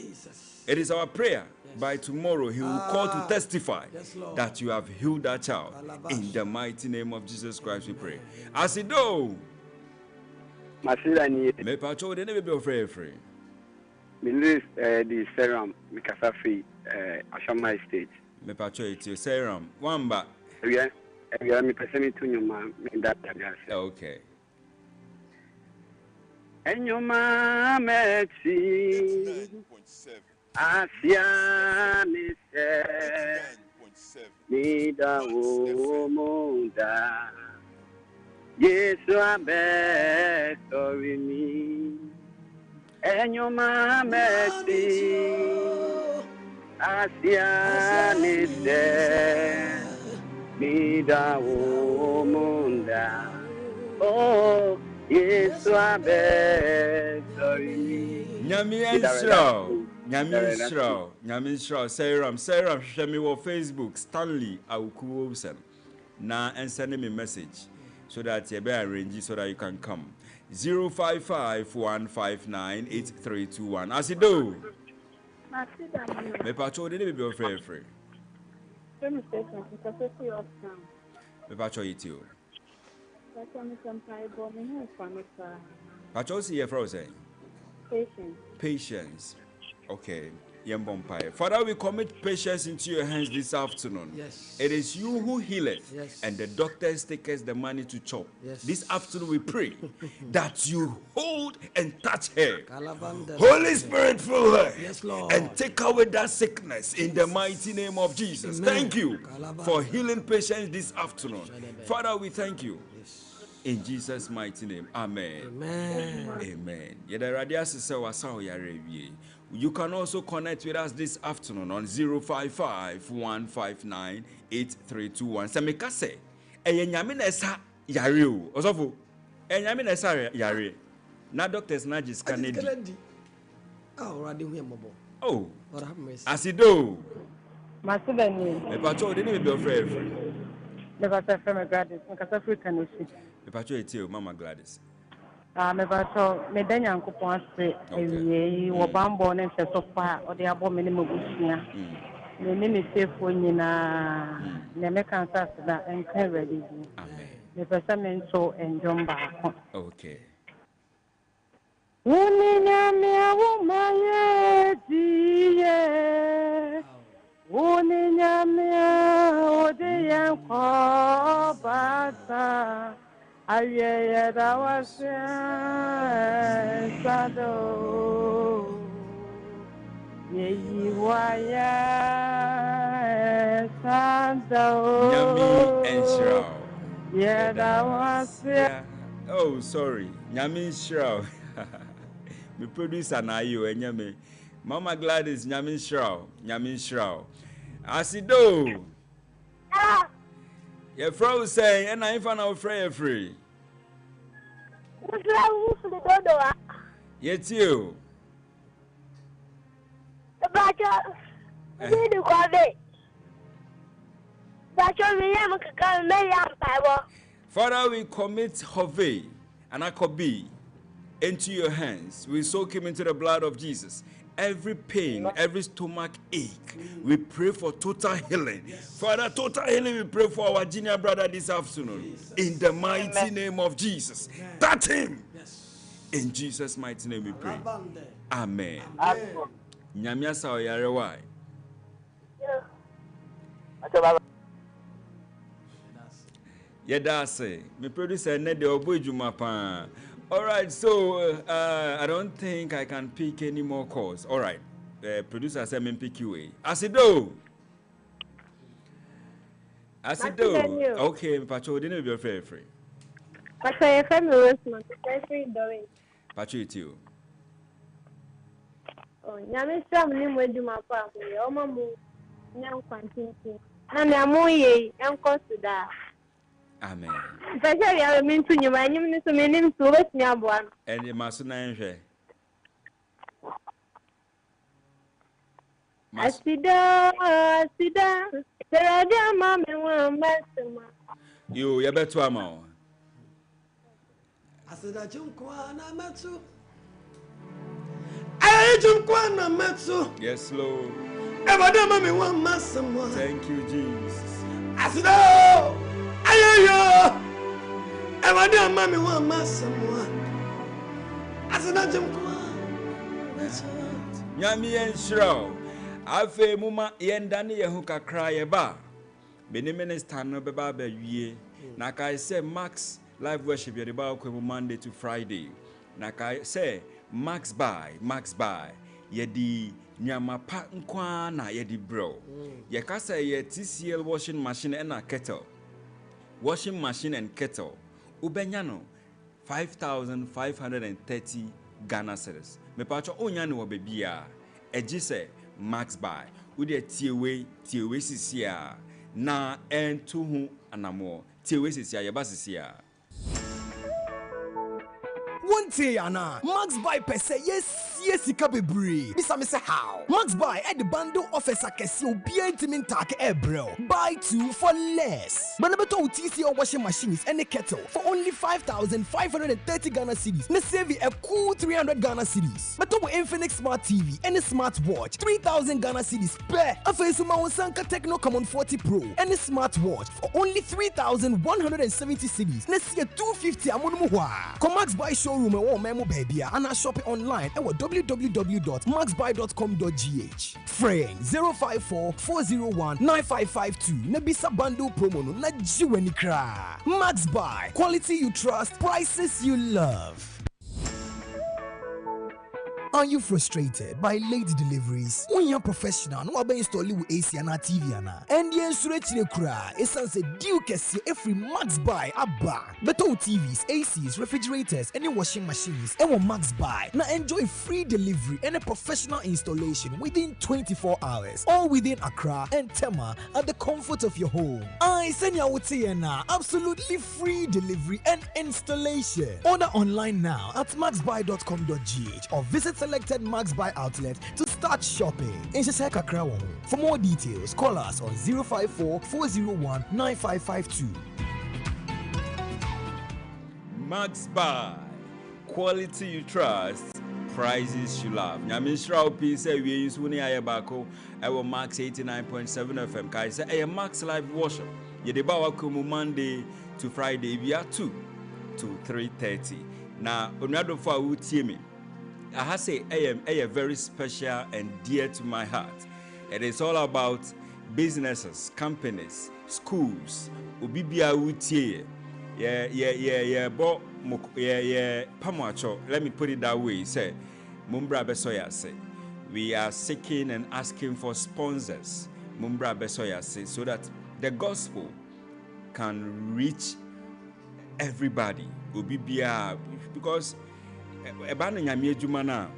It is our prayer. By tomorrow, he will call to testify that you have healed that child. In the mighty name of Jesus Christ, we pray. As it do, me patrol the name be free. Me live the serum Mikasafi Ashama Estate. Me patrol it serum Wamba. Yeah, me person to your man in that gas. Okay. And your mom Maxi 89.7. Asiani said Nida Womunda. Yes, I beg sorry me. And your mama Asiani said Nida Womunda. Oh, yes, I beg sorry me. Nyamishrao, Serum, share me on Facebook, Stanley Kweku Awuku, and send me a message so that you be arranged so that you can come. 055 159 8321. As you do, me patrol didn't be free. Me patrol it you. Patrol see your frozen. Patience. Okay. Father, we commit patience into your hands this afternoon. Yes. It is you who healeth, yes, and the doctors take us the money to chop. Yes. This afternoon we pray that you hold and touch her. Kalabanda. Holy Spirit, fill her, yes, Lord, and take away that sickness in the mighty name of Jesus. Amen. Thank you Kalabanda. for healing patients this afternoon. Father, we thank you. In Jesus' mighty name, amen. Amen. You can also connect with us this afternoon on 055 159 8321. Samika say, Enyamina esa yare o. Osofo, Enyamina esa yare. Na doctors na just Kennedy. Oh, I didn't hear mobile. Oh, what happened? Asido. Masubeni. Me pacho didn't be afraid. Never said from a Gladys. Because African is. Me pacho etio Mama Gladys. Me pacho me denya nkupon se ewie wo bambo ne hwe so fa o de abo me ne mabusia. Me ne ne sefo nyina ne me kan sa da enkan ready. Amen. Me pesa me so enjomba. Okay. Uninyamia umaye diye Uninyamia odiye kwa basa Ayeye da wasya sado Yeyi waya sado Nyami Enshirao. Ye da wasya. Oh, sorry. Nyami Enshirao. My producer na you enyame Mama Gladys Nyamin Shrow Asido your fro say and I fan of free yet you Father, we commit Hove and Akobi into your hands. We soak him into the blood of Jesus. Every pain, every stomach ache, we pray for total healing. Father, total healing, we pray for our junior brother this afternoon. In the mighty name of Jesus. Touch him. In Jesus' mighty name we pray. Amen. Nyamia sa oyare why? Yedase. Me producer Nede Obuejuma pa. All right, so I don't think I can pick any more calls. All right, producer said me pick you. Asido. Okay, Pacho, didn't be free. Pacho, your family was not free doing. Pacho, it's you. Oh, Yami Sam, name with you, my papa. Oh, Mamma, now continue. And I'm way, and consider. Amen. Especially, I mean to you, my name is a name to let me have one. And you must not Asida, there are dear mamma, one master. You better amount. I said, I jump Kwana Matsu. I jump Kwana Matsu. Yes, Lord. Ever done mommy one master. Thank you, Jesus. I said, oh. Ayo, ever done mommy one master. I said, I jump Nyami Enshirao. Afe muma yendani yehuka cry ba. Beni minister no beba be wie. Na kai say Max live worship ye ba ko Monday to Friday. Na kai say Max by ye di nyama pa nkwa na ye di bro. Ye ka say ye TCL washing machine and a kettle. Washing machine and kettle. Ubenyano 5,530 Ghana cedis. Me pacho onyane wo bebia. Eji say Max by. Ude tiewe sisia. Na entu hu anamo. Tiewe sisia yeba sisia. One day, Anna, Max Buy per se, yes, he can be brave. Mr. Say how? Max Buy at the bundle offers a casio bien timin take bro. Buy 2 for less. Manabato TCL washing machines and a kettle for only 5,530 Ghana cedis. Na save a cool 300 Ghana cedis. But to Infinix Smart TV and a smartwatch 3,000 Ghana cedis per. A Fesuma Sanka Techno Common 40 Pro and a smartwatch for only 3,170 cedis. Na see a 250 amunumuwa. Come Max Buy showroom and one memo baby and I shop it online at www.maxbuy.com.gh. Frame 054 401 9552. Nebisa bundle promo no na jiweni kra. Max Buy, quality you trust, prices you love. Are you frustrated by late deliveries? When you're professional, no one install you AC and TV and the insurance kura essence due kesi every Max Buy abba. Beto TVs, ACs, refrigerators, any washing machines, and Max Buy. Now enjoy free delivery and a professional installation within 24 hours, all within Accra and Tema at the comfort of your home. I send you out now absolutely free delivery and installation. Order online now at maxbuy.com.gh or visit selected Max Buy outlet to start shopping. In Sheshe Kakra Womo. For more details, call us on 054 401 9552. Max Buy, quality you trust, prices you love. Nyamishra Opi say we use Wuni Ayabako, our Max 89.7 FM. Kai say a Max Live worship. Yedebawa kumu Monday to Friday, we are 2 to 3:30. Now, Onado for Utiemi. I have say I am very special and dear to my heart. It is all about businesses, companies, schools. Ubibia Utie. Pamuacho. Let me put it that way. Say, Mumbra Besoya say, we are seeking and asking for sponsors. Mumbra Besoya say, so that the gospel can reach everybody. Ubibia, because Ebana Nyamie Jumana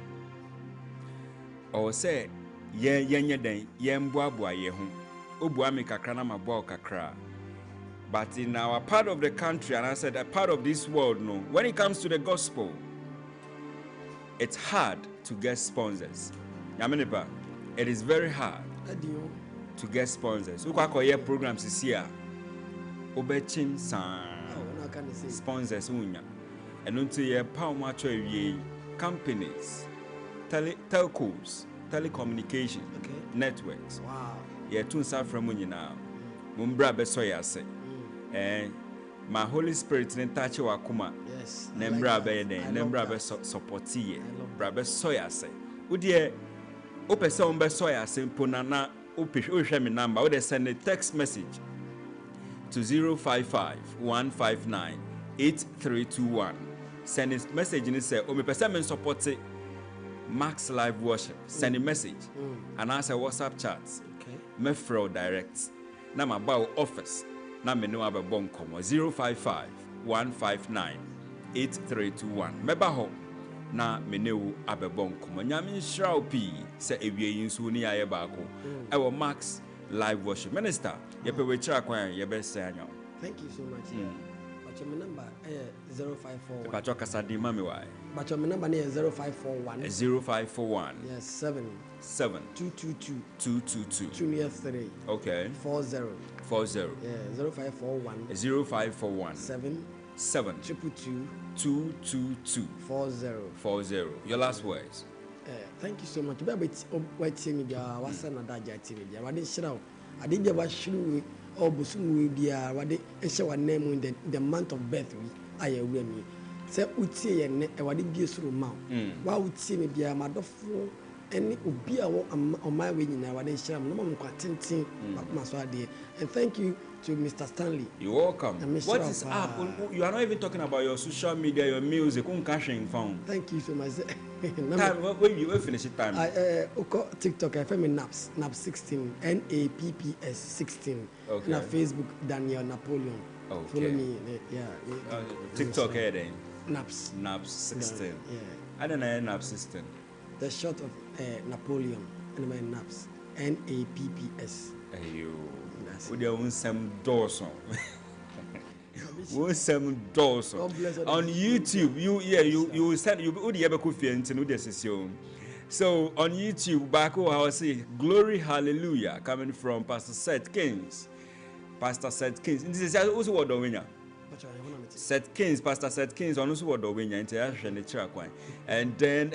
or say, den, Yemboabua Yehum, Ubuami Kakrana Mabo Kakra. But in our part of the country, and I said a part of this world, no, when it comes to the gospel, it's hard to get sponsors. Yamenipa, it is very hard to get sponsors. Ukwakoye programs is here. Obechin san sponsors unya. And until ye power macho ye companies, telcos, telecommunication networks. Wow. Ye tun sa from now. Mumbra besoya say. My Holy Spirit in touch wakuma. Yes. Nembra be den, nembra be support ye. Bra be soya say. Udie opese on be soya say ponana ohwe me number. Wo dey send a text message to 055 159 8321. Send a message and say, "O me person men support Max Live Worship." Send a message and answer WhatsApp chats. Okay. Me throw direct. Na my bow office. Na me no have a bon komo 055 159 8321. Meba ho na me ne have a bon komo. Nyame nhyira opi se ewie yinsu ni aye baako. E wo Max Live Worship Minister. Ye pe we kira kwan ye be say anyo. Thank you so much. But my number is 0541. But your kasadi mami why? But my number is 0541. 0541. Yes, 7 222 222 2 okay 40. Yeah, 0541 0541 7 222 222 40. Your last words. Thank you so much. Wait me there. What's another TV? I didn't show. I didn't ever show or Busum dia. I didn't show a name in the month of birth. I aware me. Say Uti and I didn't give through mouth. Why would see me be a mother for any Ubia on my way in our nation? No one quite and thank you to Mr. Stanley. You're welcome. What is up? You are not even talking about your social media, your music, phone. Thank you so much. When you will finish it time? TikTok, FM Naps 16, NAPPS 16. Okay. And Facebook, Daniel Napoleon. Okay. Follow me. Yeah. TikTok here then. Naps 16. Yeah. I don't know Naps 16. The short of Napoleon and my Naps NAPPS. Ayo. Would you want some doors on? Want some doors on YouTube? You send you would you ever could feel into this session. So on YouTube, back I will say glory hallelujah coming from Pastor Seth Kings. Pastor Seth Kings. This is also what the winner. Seth Kings, Pastor Seth Kings, on also what the winner international chairman. And then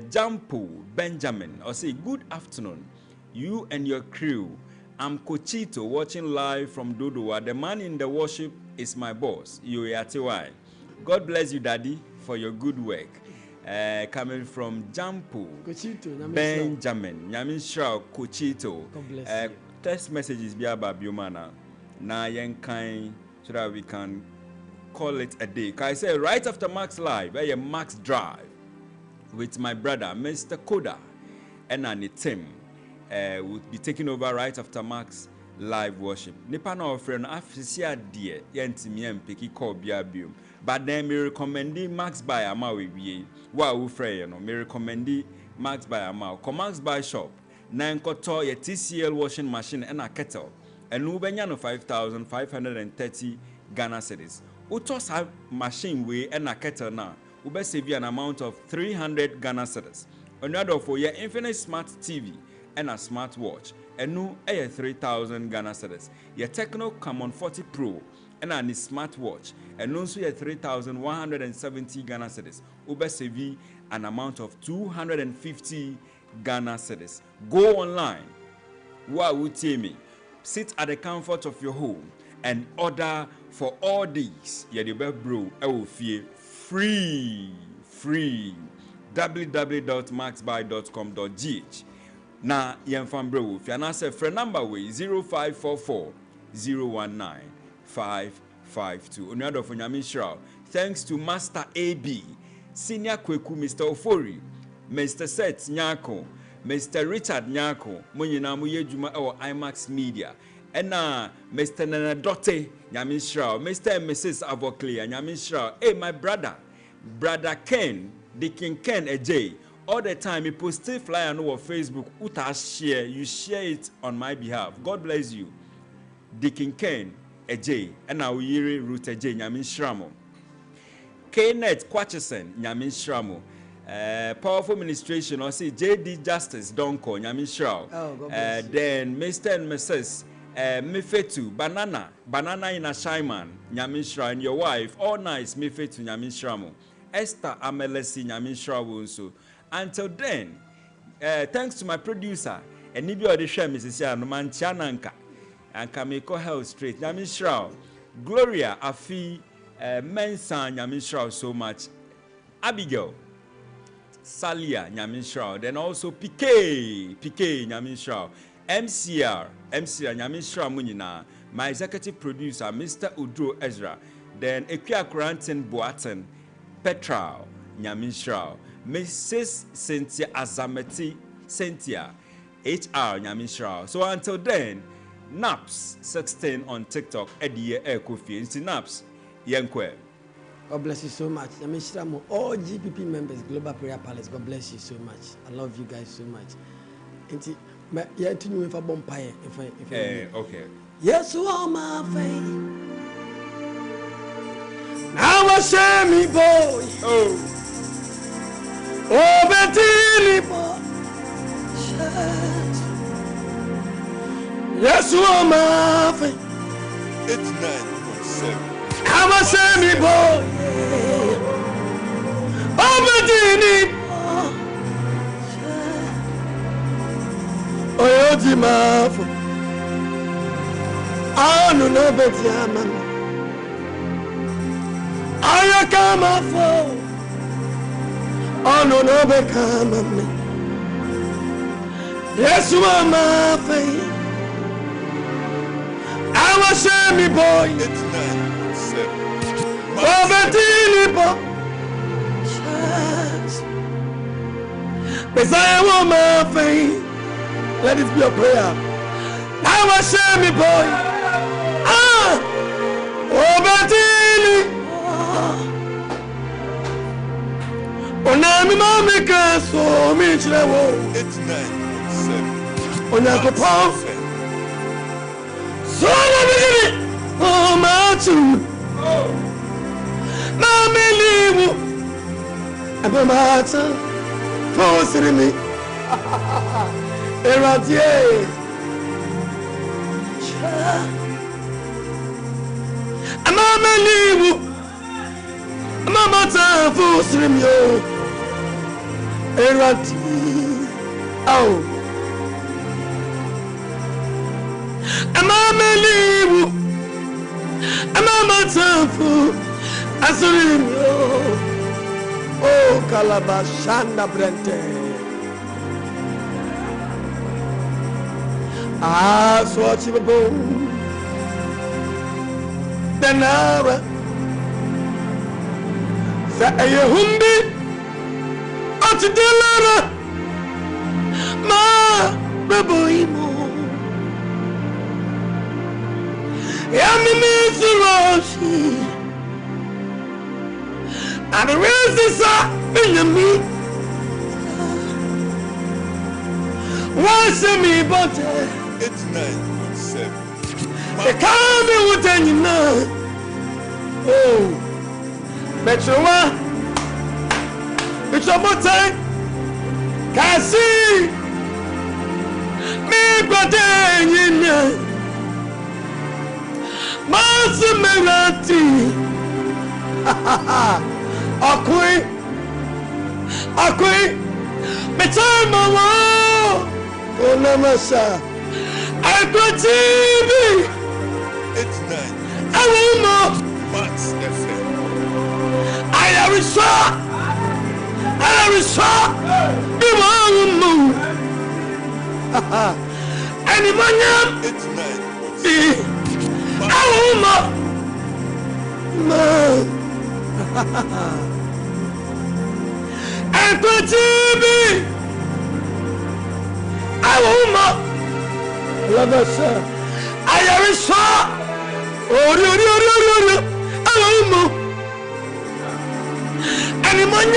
Jampo Benjamin. I say good afternoon, you and your crew. I'm Cochito watching live from Dodowa. The man in the worship is my boss, Yoyatiwai. God bless you, Daddy, for your good work. Coming from Jampo Benjamin, Yamin Shao Cochito. Text messages be about Biomana. Na Yankai, so that we can call it a day. I say right after Max Live, Max Drive. with my brother, Mr. Koda, and Annie Tim. Will be taking over right after Max live worship. Nipa na offer no afisia de yentimi empeki call biabium. But then me recommend Max by ama we wa wo frɛ no me recommend Max by ama. Ko Max by shop na nkoto ye TCL washing machine and a kettle. And we benya no 5,530 Ghana cedis. Utos have machine we and a kettle na. Ube save an amount of 300 Ghana cedis. Another for your Infinite Smart TV and a smartwatch. And no 3,000 Ghana cedis. Your Techno Camon 40 Pro and a smartwatch. And also your 3,170 Ghana cedis. Ube save an amount of 250 Ghana cedis. Go online. What would you me? Sit at the comfort of your home and order for all these. Yeah, the web bro, I will feel free. www.maxbuy.com.gh. Now, young fan bro, if you answer friend number way 0544 019 552. On the other phone, Yamishrao. Thanks to Master AB, Senior Kweku, Mr. Ofori, Mr. Seth Nyako, Mr. Richard Nyako, Munyina Muyejuma or IMAX Media, and Mr. Nanadote, Yamishrao, Mr. and Mrs. Avoclea, Yamishrao. Hey, my brother Ken, Deacon Ken AJ. All the time, he posts a flyer on Facebook. Uta share, you share it on my behalf. God bless you. Deacon Ken AJ, and now we root AJ, Nyamin Shramo. Kenneth Quatchison, Nyamin Shramo. Powerful administration, or say JD Justice, Donko, Nyamin Shrao. Then Mr. and Mrs. Mifetu, Banana in a Shaiman, Nyamin Shrao, and your wife, all nice, Mifetu, Nyamin Shramo. Esther Amelesi, Nyamin Shrao, so. Until then, thanks to my producer, and if you are the share, Mrs. Yanuman Chananka, and Kamiko Health Street, Nyamin Shrao, Gloria Afi, Mensa, Nyamin Shrao, so much, Abigail, Salia, Nyamin Shrao, then also PK, Nyamin Shrao, MCR, Nyamin Shrao Munina, my executive producer, Mr. Udro Ezra, then Ekia Kurantin Boaten, Petra, Nyamin Shrao, Mrs. Cynthia Azameti, Cynthia, HR, Nyamin Shrao. So until then, Naps 16 on TikTok, Eddie Kofi, and Naps, Yankwe. God bless you so much. Nyamin Shrao, all GPP members, Global Prayer Palace, God bless you so much. I love you guys so much. Yeah, to you if I bumpire. Okay. Yes, you are my faith. Now I share me, boy. Oh, Betty, boy. Yes, you are my faith. 89.7. Now I share me, boy. Oh, Betty, oh, you're my faith. I don't know, Betty, I'm I come up for oh no become me. Yes, you are my faith. I was share me boy. 89.7. Oh, but I want my faith. Let it be a prayer. I was share me boy. Oh, Betty. Onami mama ka so mi chire wo 89.7. Onyakopo so na bigini oh machu mama liwu ebe mata posiri mi eradie mama liwu mama ta posiri mi o Erati, oh, I'm a melibu, I'm a matamfu, Azurim, oh, Calabashanda Brente, ah, so what's your bone? Then say a humbi. to deliver my baboimo. Yami Mizuroshi. And the rest is in me. What's me but 89.7. the coming with any now. Oh, Metroa, it's a mountain. Can see me, but then you know, Master Melati, Akui, Metama, oh, Namasa, I got TV. It's 9. I will not. Max FM. I am shot. I am shot. Be one move. Anyone? It's 9. I will not. I got TV. I will not. Love us, sir. I am shot. Oh, I don't know. Anyone?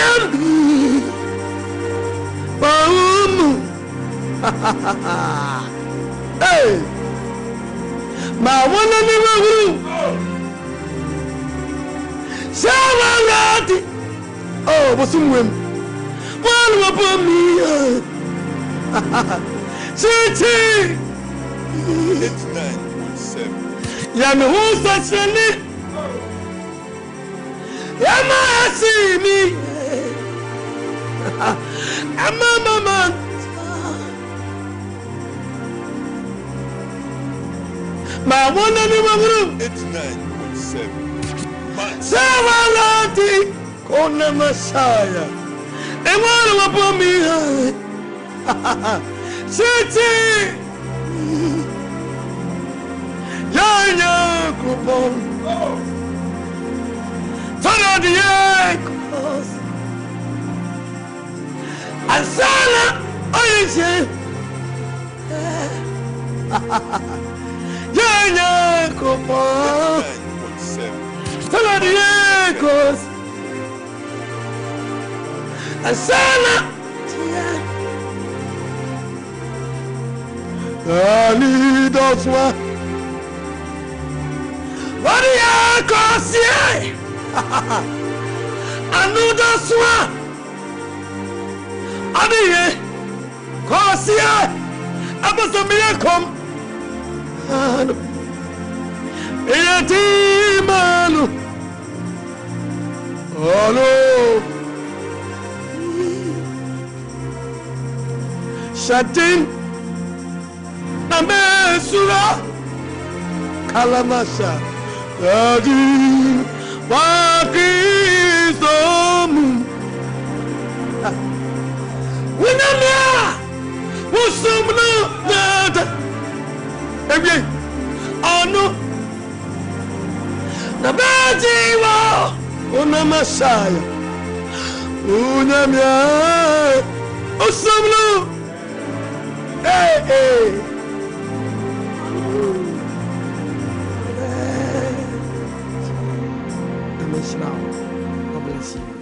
Hey, my one and only. Sarah, oh, what's some women? One upon me. City. It's 9.7. Yami who's such a name? Yama see me. I'm a mama. My one and only. It's 9.7. Sarah Lati, Kona Messiah. And one upon me. City. Yanya Kupon. Turn on the echoes. And Sana, oh, Yanya Kupon. 9.7. Turn on the echoes. And Sana, I need us one. What do you cause here? I know that's one. I mean, cause here. I must have been come. Oh no. Shatin. Amesura. Kalamasa. Adi Wakizomu Winamia Wusumno Nada Ebi Anu Nabajiwa Unamasaya Unamia Usumno Hey hey God bless you.